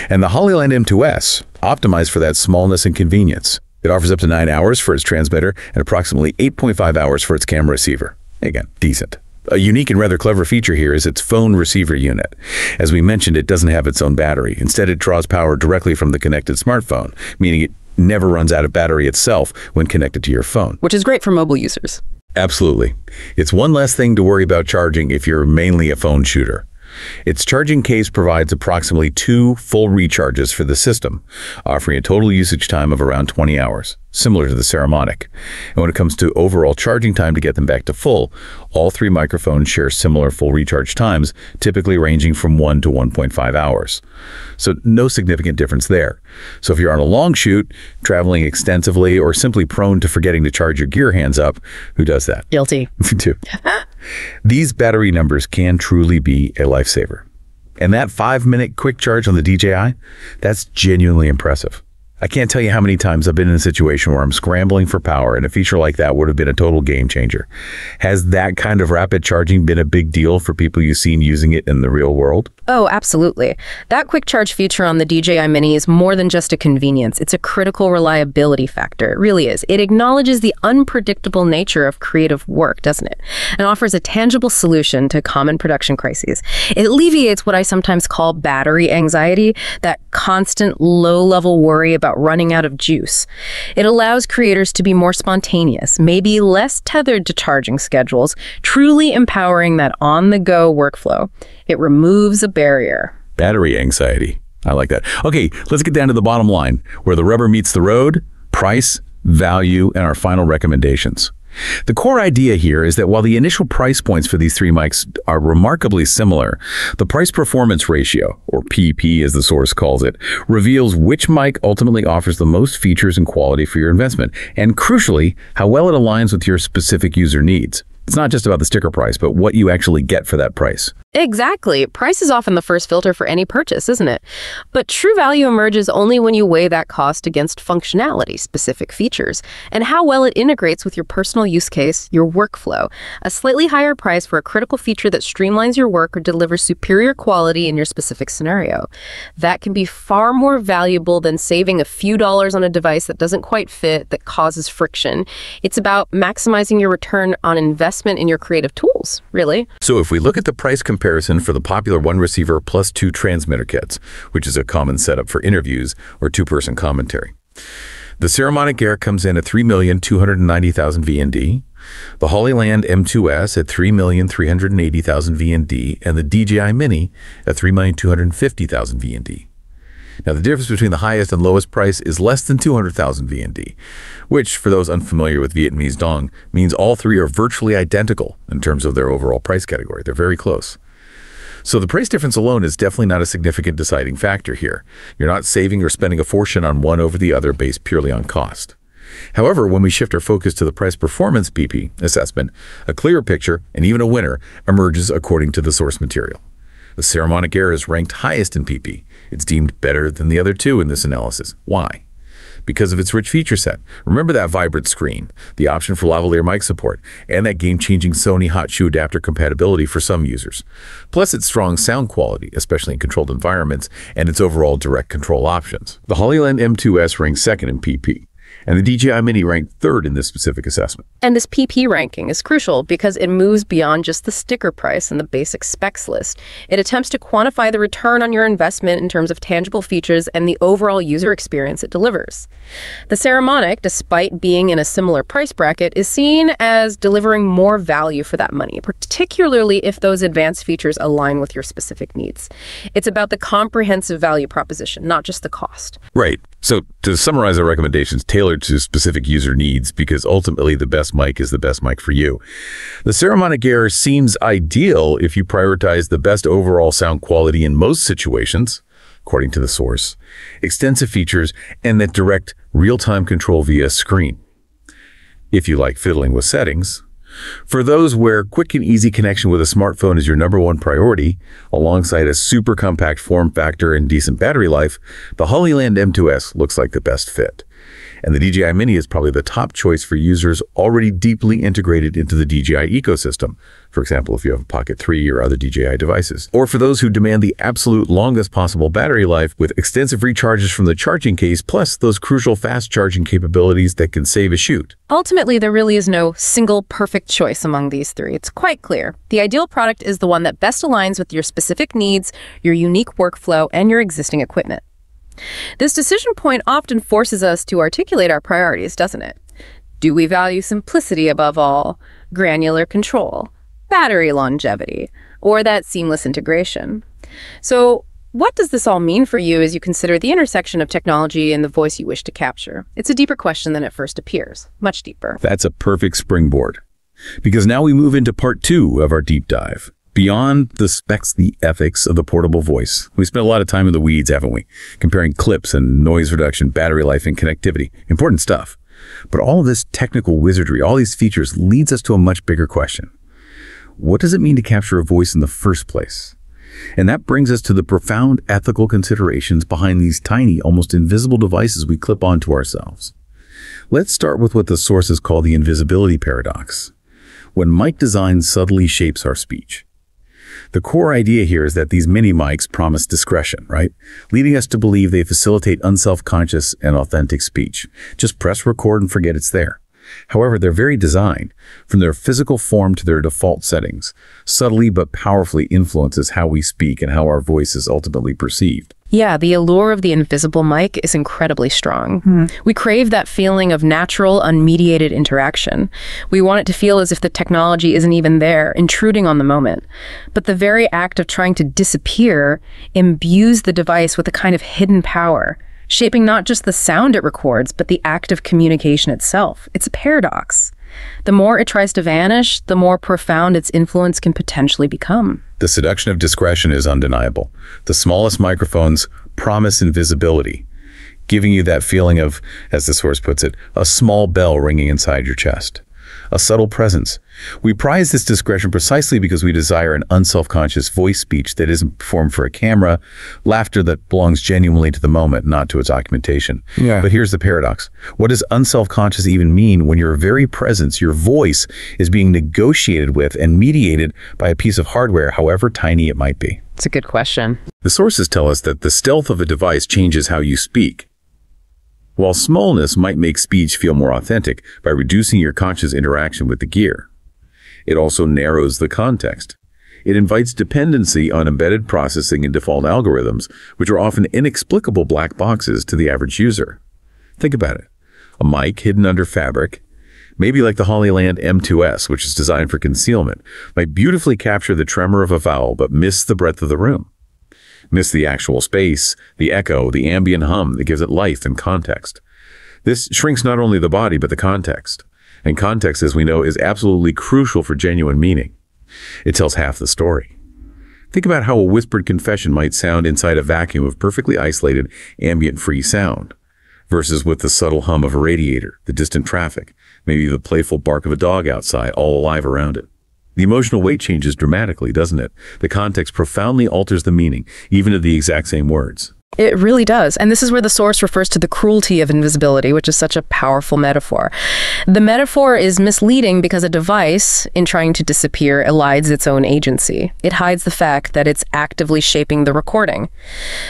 And the Hollyland M2s, optimized for that smallness and convenience. It offers up to 9 hours for its transmitter and approximately 8.5 hours for its camera receiver. Again, decent. A unique and rather clever feature here is its phone receiver unit. As we mentioned, it doesn't have its own battery. Instead, it draws power directly from the connected smartphone, meaning it never runs out of battery itself when connected to your phone. Which is great for mobile users. Absolutely. It's one less thing to worry about charging if you're mainly a phone shooter. Its charging case provides approximately 2 full recharges for the system, offering a total usage time of around 20 hours, similar to the Saramonic. And when it comes to overall charging time to get them back to full, all 3 microphones share similar full recharge times, typically ranging from 1 to 1.5 hours. So no significant difference there. So if you're on a long shoot, traveling extensively, or simply prone to forgetting to charge your gear hands up, who does that? Guilty. Me too. These battery numbers can truly be a lifesaver. And that 5-minute quick charge on the DJI, that's genuinely impressive. I can't tell you how many times I've been in a situation where I'm scrambling for power, and a feature like that would have been a total game changer. Has that kind of rapid charging been a big deal for people you've seen using it in the real world? Oh, absolutely. That quick charge feature on the DJI Mini is more than just a convenience. It's a critical reliability factor. It really is. It acknowledges the unpredictable nature of creative work, doesn't it? And offers a tangible solution to common production crises. It alleviates what I sometimes call battery anxiety, that constant low-level worry about running out of juice. It allows creators to be more spontaneous, maybe less tethered to charging schedules, truly empowering that on-the-go workflow. It removes a barrier. Battery anxiety. I like that. Okay, let's get down to the bottom line, where the rubber meets the road: price, value, and our final recommendations. The core idea here is that while the initial price points for these 3 mics are remarkably similar, the price-performance ratio, or PP as the source calls it, reveals which mic ultimately offers the most features and quality for your investment, and crucially, how well it aligns with your specific user needs. It's not just about the sticker price, but what you actually get for that price. Exactly. Price is often the first filter for any purchase, isn't it? But true value emerges only when you weigh that cost against functionality, specific features, and how well it integrates with your personal use case, your workflow. A slightly higher price for a critical feature that streamlines your work or delivers superior quality in your specific scenario. That can be far more valuable than saving a few dollars on a device that doesn't quite fit, that causes friction. It's about maximizing your return on investment in your creative tools, really. So if we look at the price comparison for the popular 1 receiver plus 2 transmitter kits, which is a common setup for interviews or 2-person commentary, the Saramonic Air comes in at 3,290,000 VND, the Hollyland M2s at 3,380,000 VND, and the DJI Mini at 3,250,000 VND. Now, the difference between the highest and lowest price is less than 200,000 VND, which, for those unfamiliar with Vietnamese dong, means all 3 are virtually identical in terms of their overall price category. They're very close. So the price difference alone is definitely not a significant deciding factor here. You're not saving or spending a fortune on one over the other based purely on cost. However, when we shift our focus to the price-performance PP assessment, a clearer picture, and even a winner, emerges according to the source material. The Saramonic Air is ranked highest in PP. It's deemed better than the other 2 in this analysis. Why? Because of its rich feature set. Remember that vibrant screen, the option for lavalier mic support, and that game-changing Sony hot shoe adapter compatibility for some users. Plus its strong sound quality, especially in controlled environments, and its overall direct control options. The Hollyland M2s ranks 2nd in PP, and the DJI Mini ranked 3rd in this specific assessment. And this PP ranking is crucial because it moves beyond just the sticker price and the basic specs list. It attempts to quantify the return on your investment in terms of tangible features and the overall user experience it delivers. The Saramonic, despite being in a similar price bracket, is seen as delivering more value for that money, particularly if those advanced features align with your specific needs. It's about the comprehensive value proposition, not just the cost. Right. So to summarize our recommendations tailored to specific user needs, because ultimately the best mic is the best mic for you, the Saramonic Air seems ideal if you prioritize the best overall sound quality in most situations, according to the source, extensive features, and that direct real-time control via screen. If you like fiddling with settings, for those where quick and easy connection with a smartphone is your #1 priority, alongside a super compact form factor and decent battery life, the Hollyland M2s looks like the best fit. And the DJI Mini is probably the top choice for users already deeply integrated into the DJI ecosystem. For example, if you have a Pocket 3 or other DJI devices. Or for those who demand the absolute longest possible battery life with extensive recharges from the charging case, plus those crucial fast charging capabilities that can save a shoot. Ultimately, there really is no single perfect choice among these 3. It's quite clear. The ideal product is the one that best aligns with your specific needs, your unique workflow, and your existing equipment. This decision point often forces us to articulate our priorities, doesn't it? Do we value simplicity above all, granular control, battery longevity, or that seamless integration. So what does this all mean for you as you consider the intersection of technology and the voice you wish to capture? It's a deeper question than it first appears, much deeper. That's a perfect springboard. Because now we move into part 2 of our deep dive. Beyond the specs, the ethics of the portable voice. We spent a lot of time in the weeds, haven't we? Comparing clips and noise reduction, battery life, and connectivity. Important stuff. But all of this technical wizardry, all these features, leads us to a much bigger question. What does it mean to capture a voice in the first place? And that brings us to the profound ethical considerations behind these tiny, almost invisible devices we clip onto ourselves. Let's start with what the sources call the invisibility paradox. When mic design subtly shapes our speech. The core idea here is that these mini mics promise discretion, right? Leading us to believe they facilitate unself-conscious and authentic speech. Just press record and forget it's there. However, their very design, from their physical form to their default settings, subtly but powerfully influences how we speak and how our voice is ultimately perceived. Yeah, the allure of the invisible mic is incredibly strong. We crave that feeling of natural, unmediated interaction. We want it to feel as if the technology isn't even there, intruding on the moment. But the very act of trying to disappear imbues the device with a kind of hidden power, shaping not just the sound it records, but the act of communication itself. It's a paradox. The more it tries to vanish, the more profound its influence can potentially become. The seduction of discretion is undeniable. The smallest microphones promise invisibility, giving you that feeling of, as the source puts it, a small bell ringing inside your chest. A subtle presence. We prize this discretion precisely because we desire an unself-conscious voice speech that isn't performed for a camera, laughter that belongs genuinely to the moment, not to its documentation. Yeah. But here's the paradox. What does unself-conscious even mean when your very presence, your voice, is being negotiated with and mediated by a piece of hardware, however tiny it might be? It's a good question. The sources tell us that the stealth of a device changes how you speak. While smallness might make speech feel more authentic by reducing your conscious interaction with the gear, it also narrows the context. It invites dependency on embedded processing and default algorithms, which are often inexplicable black boxes to the average user. Think about it. A mic hidden under fabric, maybe like the Hollyland M2s, which is designed for concealment, might beautifully capture the tremor of a vowel but miss the breadth of the room. Miss the actual space, the echo, the ambient hum that gives it life and context. This shrinks not only the body, but the context. And context, as we know, is absolutely crucial for genuine meaning. It tells half the story. Think about how a whispered confession might sound inside a vacuum of perfectly isolated, ambient-free sound, versus with the subtle hum of a radiator, the distant traffic, maybe the playful bark of a dog outside, all alive around it. The emotional weight changes dramatically, doesn't it? The context profoundly alters the meaning, even of the exact same words. It really does. And this is where the source refers to the cruelty of invisibility, which is such a powerful metaphor. The metaphor is misleading because a device, in trying to disappear, elides its own agency. It hides the fact that it's actively shaping the recording.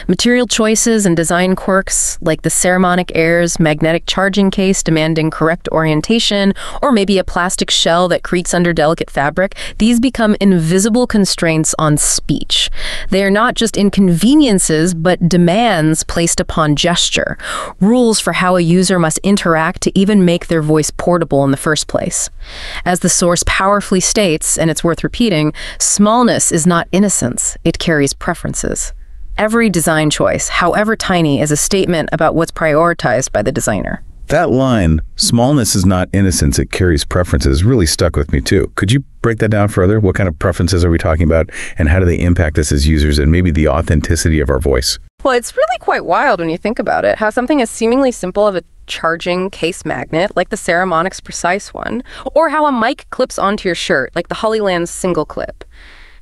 Material choices and design quirks, like the Saramonic Air's magnetic charging case demanding correct orientation, or maybe a plastic shell that creaks under delicate fabric, these become invisible constraints on speech. They are not just inconveniences, but demands placed upon gesture, rules for how a user must interact to even make their voice portable in the first place. As the source powerfully states, and it's worth repeating, smallness is not innocence, it carries preferences. Every design choice, however tiny, is a statement about what's prioritized by the designer. That line, smallness is not innocence, it carries preferences, really stuck with me too. Could you break that down further? What kind of preferences are we talking about, and how do they impact us as users and maybe the authenticity of our voice? Well, it's really quite wild when you think about it, how something as seemingly simple of a charging case magnet, like the Saramonic's precise one, or how a mic clips onto your shirt, like the Hollyland's single clip.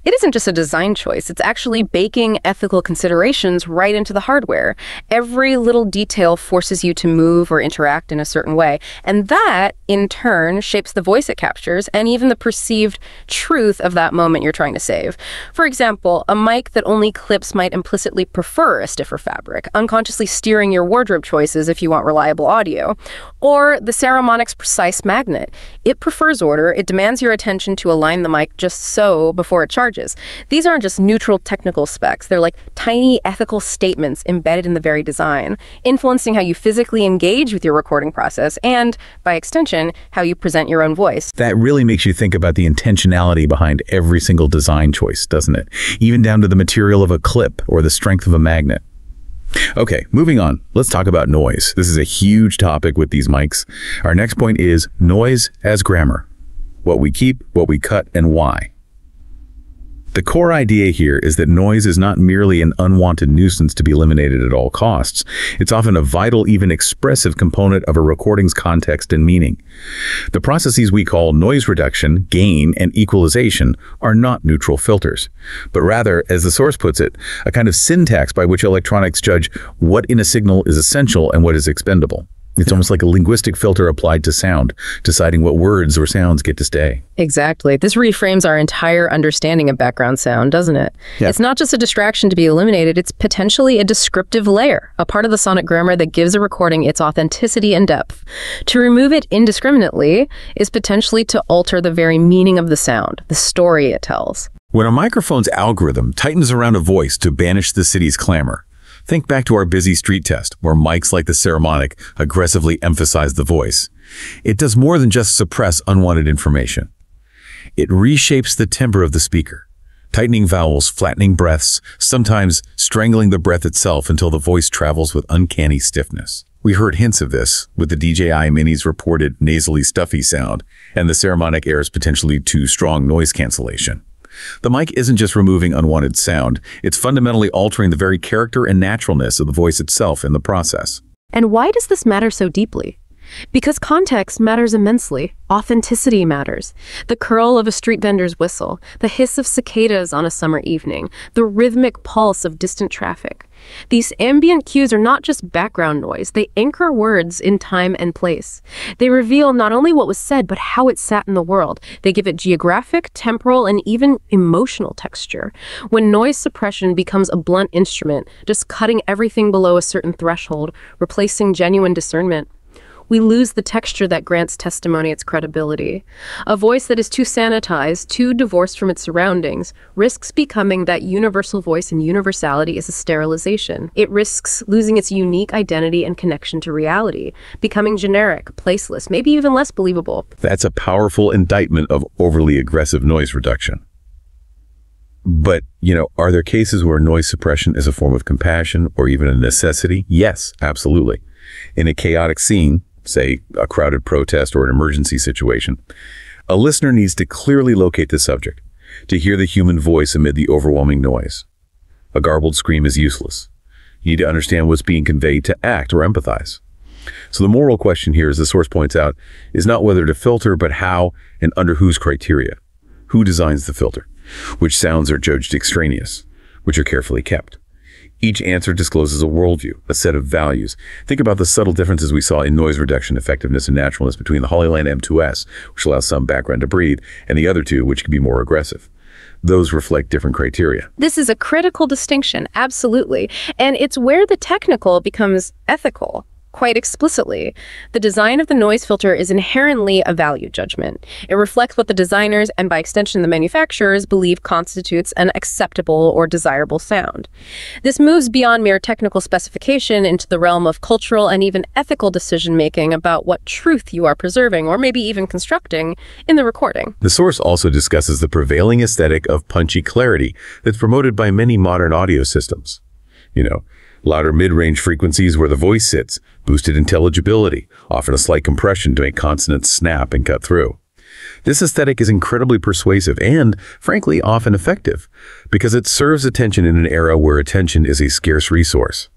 It isn't just a design choice, it's actually baking ethical considerations right into the hardware. Every little detail forces you to move or interact in a certain way, and that, in turn, shapes the voice it captures and even the perceived truth of that moment you're trying to save. For example, a mic that only clips might implicitly prefer a stiffer fabric, unconsciously steering your wardrobe choices if you want reliable audio. Or the Saramonic's precise magnet. It prefers order, it demands your attention to align the mic just so before it charges. charges. These aren't just neutral technical specs. They're like tiny ethical statements embedded in the very design, influencing how you physically engage with your recording process and, by extension, how you present your own voice. That really makes you think about the intentionality behind every single design choice, doesn't it? Even down to the material of a clip or the strength of a magnet. Okay, moving on. Let's talk about noise. This is a huge topic with these mics. Our next point is noise as grammar. What we keep, what we cut, and why. The core idea here is that noise is not merely an unwanted nuisance to be eliminated at all costs. It's often a vital, even expressive component of a recording's context and meaning. The processes we call noise reduction, gain, and equalization are not neutral filters, but rather, as the source puts it, a kind of syntax by which electronics judge what in a signal is essential and what is expendable. It's almost like a linguistic filter applied to sound, deciding what words or sounds get to stay. Exactly. This reframes our entire understanding of background sound, doesn't it? Yeah. It's not just a distraction to be eliminated, it's potentially a descriptive layer, a part of the sonic grammar that gives a recording its authenticity and depth. To remove it indiscriminately is potentially to alter the very meaning of the sound, the story it tells. When a microphone's algorithm tightens around a voice to banish the city's clamor, think back to our busy street test, where mics like the Saramonic aggressively emphasize the voice. It does more than just suppress unwanted information. It reshapes the timbre of the speaker, tightening vowels, flattening breaths, sometimes strangling the breath itself until the voice travels with uncanny stiffness. We heard hints of this with the DJI Mini's reported nasally stuffy sound and the Saramonic Air's potentially too strong noise cancellation. The mic isn't just removing unwanted sound, it's fundamentally altering the very character and naturalness of the voice itself in the process. And why does this matter so deeply? Because context matters immensely. Authenticity matters. The curl of a street vendor's whistle, the hiss of cicadas on a summer evening, the rhythmic pulse of distant traffic. These ambient cues are not just background noise. They anchor words in time and place. They reveal not only what was said, but how it sat in the world. They give it geographic, temporal, and even emotional texture. When noise suppression becomes a blunt instrument, just cutting everything below a certain threshold, replacing genuine discernment, we lose the texture that grants testimony its credibility. A voice that is too sanitized, too divorced from its surroundings, risks becoming that universal voice, and universality is a sterilization. It risks losing its unique identity and connection to reality, becoming generic, placeless, maybe even less believable. That's a powerful indictment of overly aggressive noise reduction. But, are there cases where noise suppression is a form of compassion or even a necessity? Yes, absolutely. In a chaotic scene, say a crowded protest or an emergency situation, a listener needs to clearly locate the subject, to hear the human voice amid the overwhelming noise. A garbled scream is useless. You need to understand what's being conveyed to act or empathize. So the moral question here, as the source points out, is not whether to filter, but how and under whose criteria. Who designs the filter? Which sounds are judged extraneous? Which are carefully kept? Each answer discloses a worldview, a set of values. Think about the subtle differences we saw in noise reduction effectiveness and naturalness between the Hollyland M2s, which allows some background to breathe, and the other two, which can be more aggressive. Those reflect different criteria. This is a critical distinction, absolutely. And it's where the technical becomes ethical. Quite explicitly, the design of the noise filter is inherently a value judgment. It reflects what the designers, and by extension the manufacturers, believe constitutes an acceptable or desirable sound. This moves beyond mere technical specification into the realm of cultural and even ethical decision-making about what truth you are preserving, or maybe even constructing, in the recording. The source also discusses the prevailing aesthetic of punchy clarity that's promoted by many modern audio systems. Louder mid-range frequencies where the voice sits, boosted intelligibility, often a slight compression to make consonants snap and cut through. This aesthetic is incredibly persuasive and, frankly, often effective, because it serves attention in an era where attention is a scarce resource.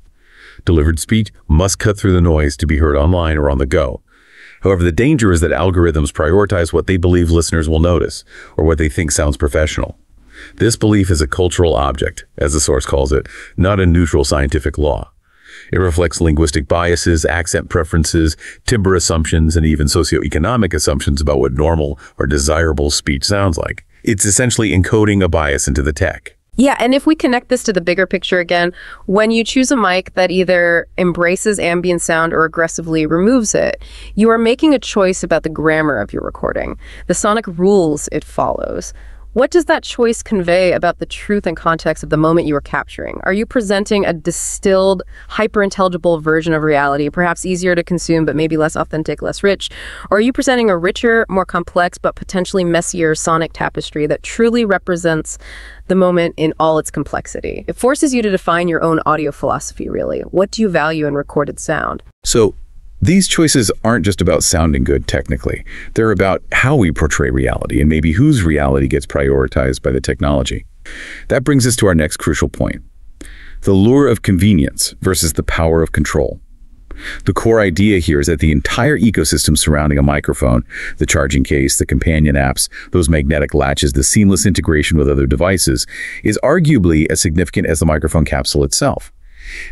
Delivered speech must cut through the noise to be heard online or on the go. However, the danger is that algorithms prioritize what they believe listeners will notice, or what they think sounds professional. This belief is a cultural object, as the source calls it, not a neutral scientific law. It reflects linguistic biases, accent preferences, timbre assumptions, and even socioeconomic assumptions about what normal or desirable speech sounds like. It's essentially encoding a bias into the tech. Yeah, and if we connect this to the bigger picture again, when you choose a mic that either embraces ambient sound or aggressively removes it, you are making a choice about the grammar of your recording, the sonic rules it follows. What does that choice convey about the truth and context of the moment you are capturing? Are you presenting a distilled, hyper-intelligible version of reality, perhaps easier to consume but maybe less authentic, less rich? Or are you presenting a richer, more complex, but potentially messier sonic tapestry that truly represents the moment in all its complexity? It forces you to define your own audio philosophy, really. What do you value in recorded sound? So, these choices aren't just about sounding good technically. They're about how we portray reality and maybe whose reality gets prioritized by the technology. That brings us to our next crucial point: the lure of convenience versus the power of control. The core idea here is that the entire ecosystem surrounding a microphone, the charging case, the companion apps, those magnetic latches, the seamless integration with other devices, is arguably as significant as the microphone capsule itself.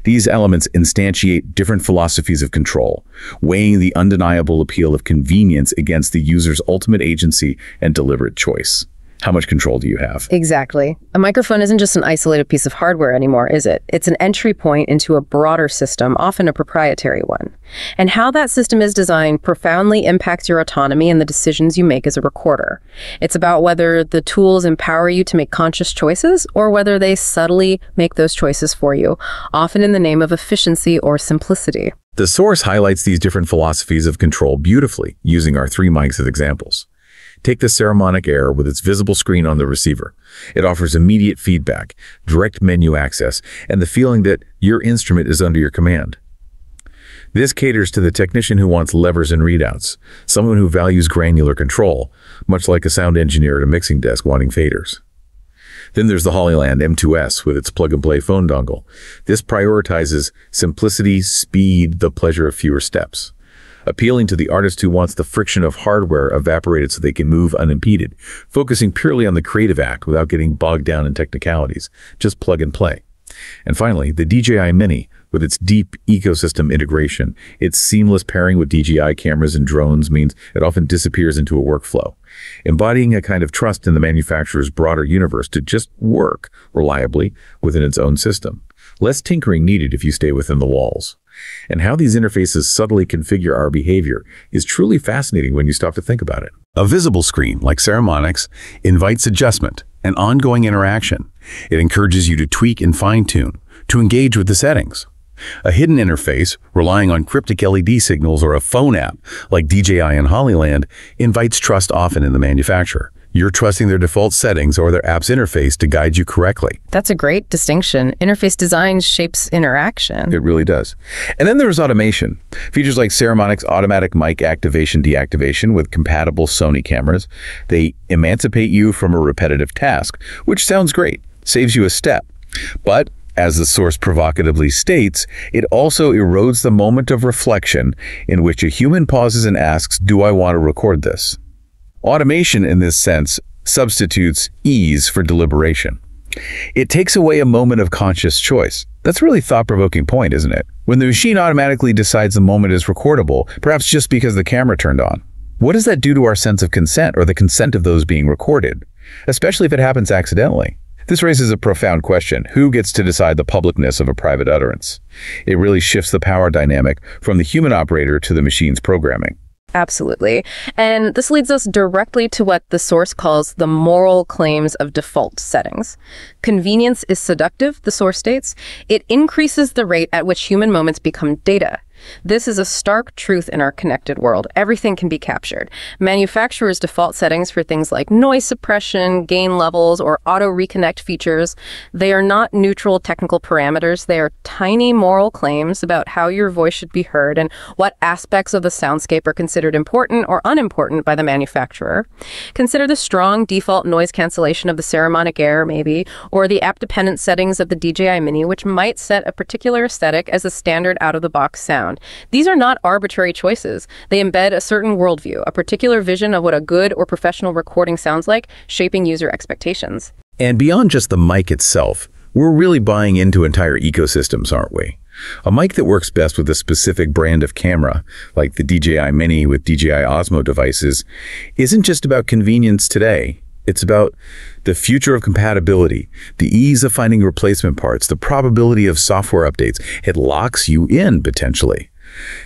These elements instantiate different philosophies of control, weighing the undeniable appeal of convenience against the user's ultimate agency and deliberate choice. How much control do you have? Exactly. A microphone isn't just an isolated piece of hardware anymore, is it? It's an entry point into a broader system, often a proprietary one. And how that system is designed profoundly impacts your autonomy and the decisions you make as a recorder. It's about whether the tools empower you to make conscious choices or whether they subtly make those choices for you, often in the name of efficiency or simplicity. The source highlights these different philosophies of control beautifully, using our 3 mics as examples. Take the Saramonic Air with its visible screen on the receiver. It offers immediate feedback, direct menu access, and the feeling that your instrument is under your command. This caters to the technician who wants levers and readouts, someone who values granular control, much like a sound engineer at a mixing desk wanting faders. Then there's the Hollyland M2s with its plug-and-play phone dongle. This prioritizes simplicity, speed, the pleasure of fewer steps, appealing to the artist who wants the friction of hardware evaporated so they can move unimpeded, focusing purely on the creative act without getting bogged down in technicalities. Just plug and play. And finally, the DJI Mini, with its deep ecosystem integration. Its seamless pairing with DJI cameras and drones means it often disappears into a workflow, embodying a kind of trust in the manufacturer's broader universe to just work reliably within its own system. Less tinkering needed if you stay within the walls. And how these interfaces subtly configure our behavior is truly fascinating when you stop to think about it. A visible screen, like Saramonic's, invites adjustment and ongoing interaction. It encourages you to tweak and fine-tune, to engage with the settings. A hidden interface, relying on cryptic LED signals or a phone app, like DJI and Hollyland, invites trust often in the manufacturer. You're trusting their default settings or their app's interface to guide you correctly. That's a great distinction. Interface design shapes interaction. It really does. And then there's automation. Features like Saramonic's automatic mic activation-deactivation with compatible Sony cameras. They emancipate you from a repetitive task, which sounds great, saves you a step. But as the source provocatively states, it also erodes the moment of reflection in which a human pauses and asks, do I want to record this? Automation, in this sense, substitutes ease for deliberation. It takes away a moment of conscious choice. That's a really thought-provoking point, isn't it? When the machine automatically decides the moment is recordable, perhaps just because the camera turned on, what does that do to our sense of consent or the consent of those being recorded, especially if it happens accidentally? This raises a profound question. Who gets to decide the publicness of a private utterance? It really shifts the power dynamic from the human operator to the machine's programming. Absolutely. And this leads us directly to what the source calls the moral claims of default settings. Convenience is seductive, the source states. It increases the rate at which human moments become data. This is a stark truth in our connected world. Everything can be captured. Manufacturers' default settings for things like noise suppression, gain levels, or auto reconnect features, they are not neutral technical parameters. They are tiny moral claims about how your voice should be heard and what aspects of the soundscape are considered important or unimportant by the manufacturer. Consider the strong default noise cancellation of the Saramonic Air, maybe, or the app-dependent settings of the DJI Mini, which might set a particular aesthetic as a standard out-of-the-box sound. These are not arbitrary choices. They embed a certain worldview, a particular vision of what a good or professional recording sounds like, shaping user expectations. And beyond just the mic itself, we're really buying into entire ecosystems, aren't we? A mic that works best with a specific brand of camera, like the DJI Mini with DJI Osmo devices, isn't just about convenience today. It's about the future of compatibility, the ease of finding replacement parts, the probability of software updates. It locks you in, potentially.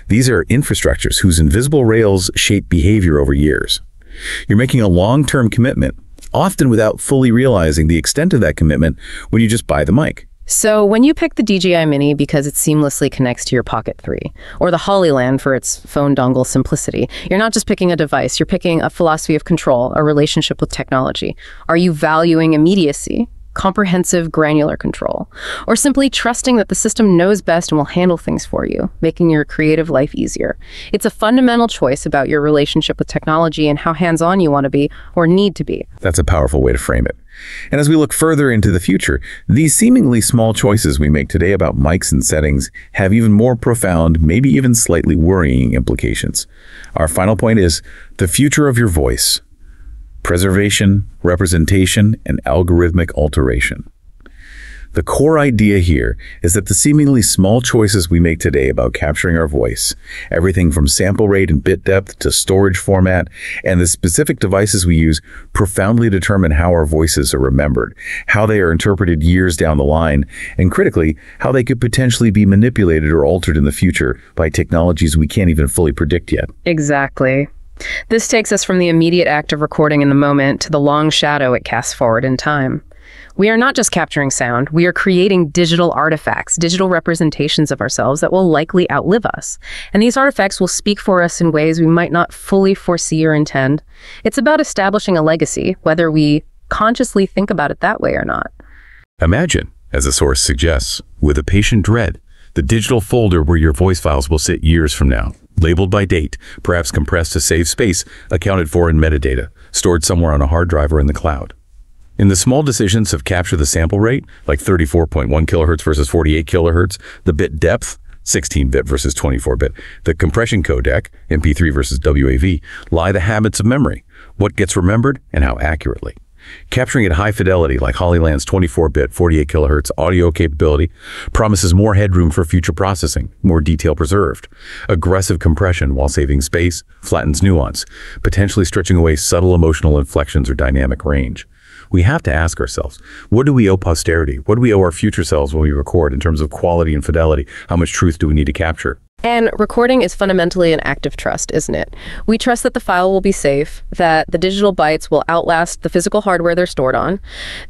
These are infrastructures whose invisible rails shape behavior over years. You're making a long-term commitment, often without fully realizing the extent of that commitment when you just buy the mic. So when you pick the DJI Mini because it seamlessly connects to your Pocket 3, or the Hollyland for its phone dongle simplicity, you're not just picking a device, you're picking a philosophy of control, a relationship with technology. Are you valuing immediacy, comprehensive granular control, or simply trusting that the system knows best and will handle things for you, making your creative life easier? It's a fundamental choice about your relationship with technology and how hands-on you want to be or need to be. That's a powerful way to frame it. And as we look further into the future, these seemingly small choices we make today about mics and settings have even more profound, maybe even slightly worrying implications. Our final point is the future of your voice. Preservation, representation, and algorithmic alteration. The core idea here is that the seemingly small choices we make today about capturing our voice, everything from sample rate and bit depth to storage format, and the specific devices we use profoundly determine how our voices are remembered, how they are interpreted years down the line, and critically, how they could potentially be manipulated or altered in the future by technologies we can't even fully predict yet. Exactly. This takes us from the immediate act of recording in the moment to the long shadow it casts forward in time. We are not just capturing sound, we are creating digital artifacts, digital representations of ourselves that will likely outlive us. And these artifacts will speak for us in ways we might not fully foresee or intend. It's about establishing a legacy, whether we consciously think about it that way or not. Imagine, as the source suggests, with a patient dread, the digital folder where your voice files will sit years from now, labeled by date, perhaps compressed to save space, accounted for in metadata, stored somewhere on a hard drive or in the cloud. In the small decisions of capture the sample rate, like 34.1 kilohertz versus 48 kilohertz, the bit depth, 16-bit versus 24-bit, the compression codec, MP3 versus WAV, lie the habits of memory, what gets remembered and how accurately. Capturing at high fidelity, like Hollyland's 24-bit, 48 kilohertz audio capability, promises more headroom for future processing, more detail preserved. Aggressive compression while saving space flattens nuance, potentially stretching away subtle emotional inflections or dynamic range. We have to ask ourselves, what do we owe posterity? What do we owe our future selves when we record in terms of quality and fidelity? How much truth do we need to capture? And recording is fundamentally an act of trust, isn't it? We trust that the file will be safe, that the digital bytes will outlast the physical hardware they're stored on,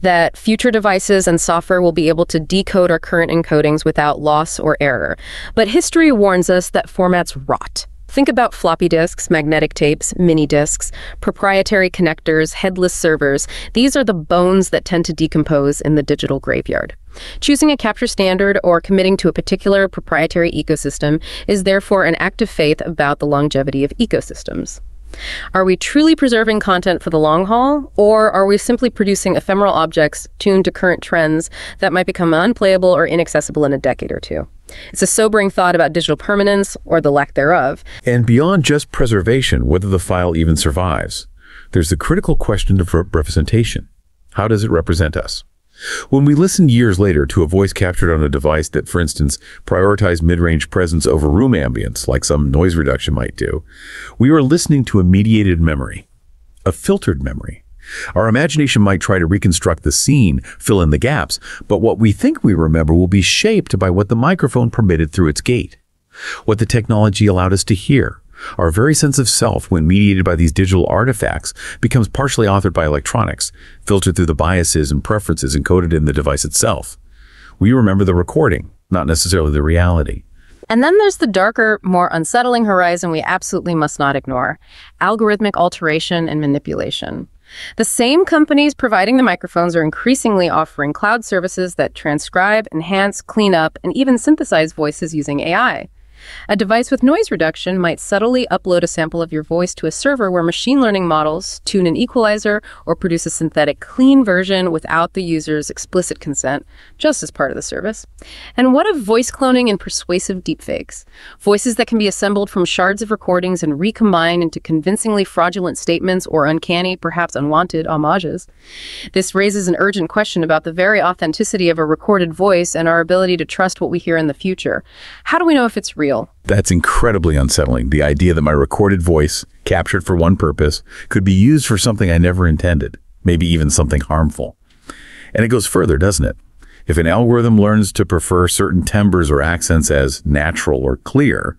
that future devices and software will be able to decode our current encodings without loss or error. But history warns us that formats rot. Think about floppy disks, magnetic tapes, mini disks, proprietary connectors, headless servers. These are the bones that tend to decompose in the digital graveyard. Choosing a capture standard or committing to a particular proprietary ecosystem is therefore an act of faith about the longevity of ecosystems. Are we truly preserving content for the long haul, or are we simply producing ephemeral objects tuned to current trends that might become unplayable or inaccessible in a decade or two? It's a sobering thought about digital permanence, or the lack thereof. And beyond just preservation, whether the file even survives, there's the critical question of representation. How does it represent us? When we listen years later to a voice captured on a device that, for instance, prioritized mid-range presence over room ambience, like some noise reduction might do, we are listening to a mediated memory, a filtered memory. Our imagination might try to reconstruct the scene, fill in the gaps, but what we think we remember will be shaped by what the microphone permitted through its gate, what the technology allowed us to hear. Our very sense of self, when mediated by these digital artifacts, becomes partially authored by electronics, filtered through the biases and preferences encoded in the device itself. We remember the recording, not necessarily the reality. And then there's the darker, more unsettling horizon we absolutely must not ignore: algorithmic alteration and manipulation. The same companies providing the microphones are increasingly offering cloud services that transcribe, enhance, clean up, and even synthesize voices using AI. A device with noise reduction might subtly upload a sample of your voice to a server where machine learning models tune an equalizer or produce a synthetic clean version without the user's explicit consent, just as part of the service. And what of voice cloning and persuasive deepfakes? Voices that can be assembled from shards of recordings and recombined into convincingly fraudulent statements or uncanny, perhaps unwanted, homages. This raises an urgent question about the very authenticity of a recorded voice and our ability to trust what we hear in the future. How do we know if it's real? That's incredibly unsettling, the idea that my recorded voice, captured for one purpose, could be used for something I never intended, maybe even something harmful. And it goes further, doesn't it? If an algorithm learns to prefer certain timbres or accents as natural or clear,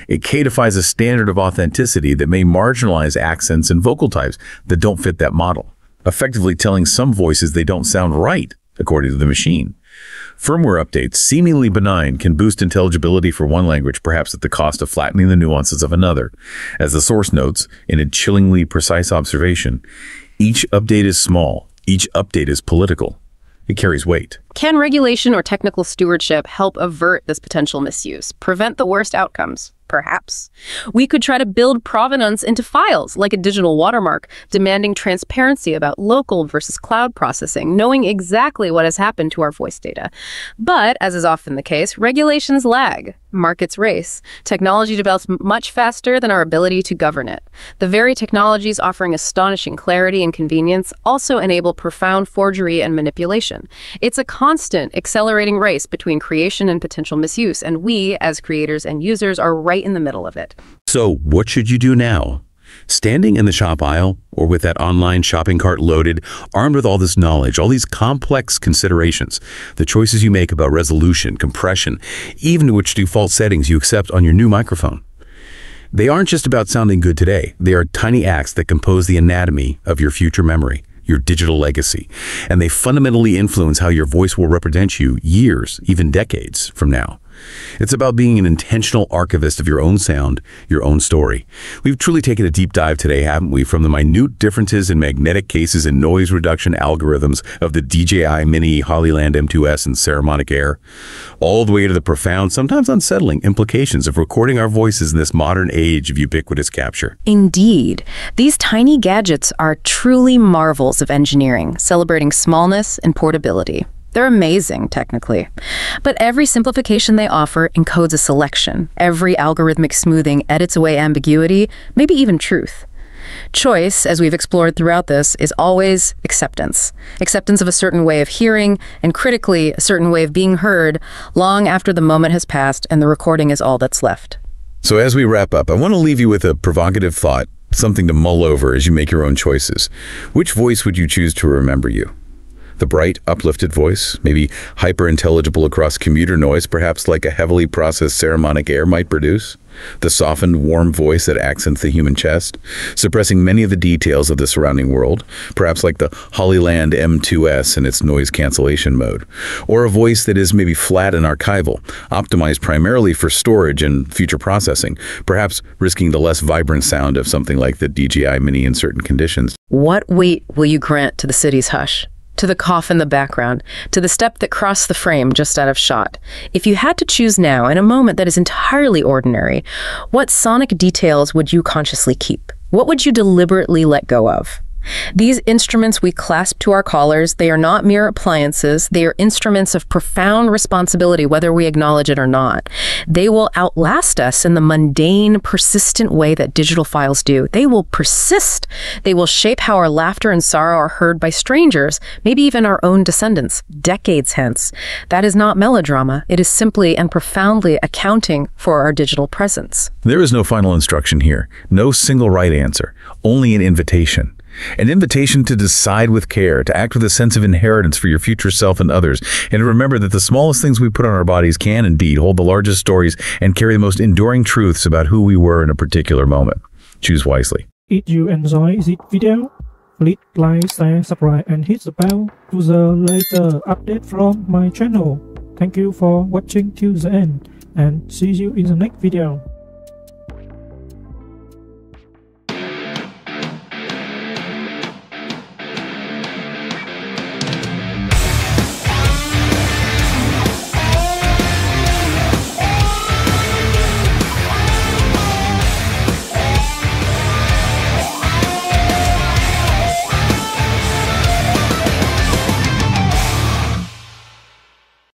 it codifies a standard of authenticity that may marginalize accents and vocal types that don't fit that model. effectively telling some voices they don't sound right, according to the machine. Firmware updates, seemingly benign, can boost intelligibility for one language, perhaps at the cost of flattening the nuances of another. As the source notes, in a chillingly precise observation, each update is small, each update is political. It carries weight. Can regulation or technical stewardship help avert this potential misuse, prevent the worst outcomes? Perhaps. We could try to build provenance into files, like a digital watermark, demanding transparency about local versus cloud processing, knowing exactly what has happened to our voice data. But, as is often the case, regulations lag. Markets race. Technology develops much faster than our ability to govern it. The very technologies offering astonishing clarity and convenience also enable profound forgery and manipulation. It's a constant, accelerating race between creation and potential misuse, and we, as creators and users, are right in the middle of it. So what should you do now? Standing in the shop aisle or with that online shopping cart loaded, armed with all this knowledge, all these complex considerations, the choices you make about resolution, compression, even to which default settings you accept on your new microphone. They aren't just about sounding good today. They are tiny acts that compose the anatomy of your future memory, your digital legacy, and they fundamentally influence how your voice will represent you years, even decades from now. It's about being an intentional archivist of your own sound, your own story. We've truly taken a deep dive today, haven't we? From the minute differences in magnetic cases and noise reduction algorithms of the DJI Mini, Hollyland M2s, and Saramonic Air, all the way to the profound, sometimes unsettling implications of recording our voices in this modern age of ubiquitous capture. Indeed. These tiny gadgets are truly marvels of engineering, celebrating smallness and portability. They're amazing, technically. But every simplification they offer encodes a selection. Every algorithmic smoothing edits away ambiguity, maybe even truth. Choice, as we've explored throughout this, is always acceptance. Acceptance of a certain way of hearing, and critically, a certain way of being heard, long after the moment has passed and the recording is all that's left. So as we wrap up, I want to leave you with a provocative thought, something to mull over as you make your own choices. Which voice would you choose to remember you? The bright, uplifted voice, maybe hyper-intelligible across commuter noise, perhaps like a heavily processed Saramonic Air might produce? The softened, warm voice that accents the human chest, suppressing many of the details of the surrounding world, perhaps like the Hollyland M2s in its noise cancellation mode? Or a voice that is maybe flat and archival, optimized primarily for storage and future processing, perhaps risking the less vibrant sound of something like the DJI Mini in certain conditions? What weight will you grant to the city's hush? To the cough in the background, to the step that crossed the frame just out of shot? If you had to choose now, in a moment that is entirely ordinary, what sonic details would you consciously keep? What would you deliberately let go of? These instruments we clasp to our collars, they are not mere appliances. They are instruments of profound responsibility, whether we acknowledge it or not. They will outlast us in the mundane, persistent way that digital files do. They will persist. They will shape how our laughter and sorrow are heard by strangers, maybe even our own descendants, decades hence. That is not melodrama. It is simply and profoundly accounting for our digital presence. There is no final instruction here, no single right answer, only an invitation. An invitation to decide with care, to act with a sense of inheritance for your future self and others, and to remember that the smallest things we put on our bodies can indeed hold the largest stories and carry the most enduring truths about who we were in a particular moment. Choose wisely. If you enjoy this video, please like, share, subscribe, and hit the bell to the later update from my channel. Thank you for watching till the end, and see you in the next video.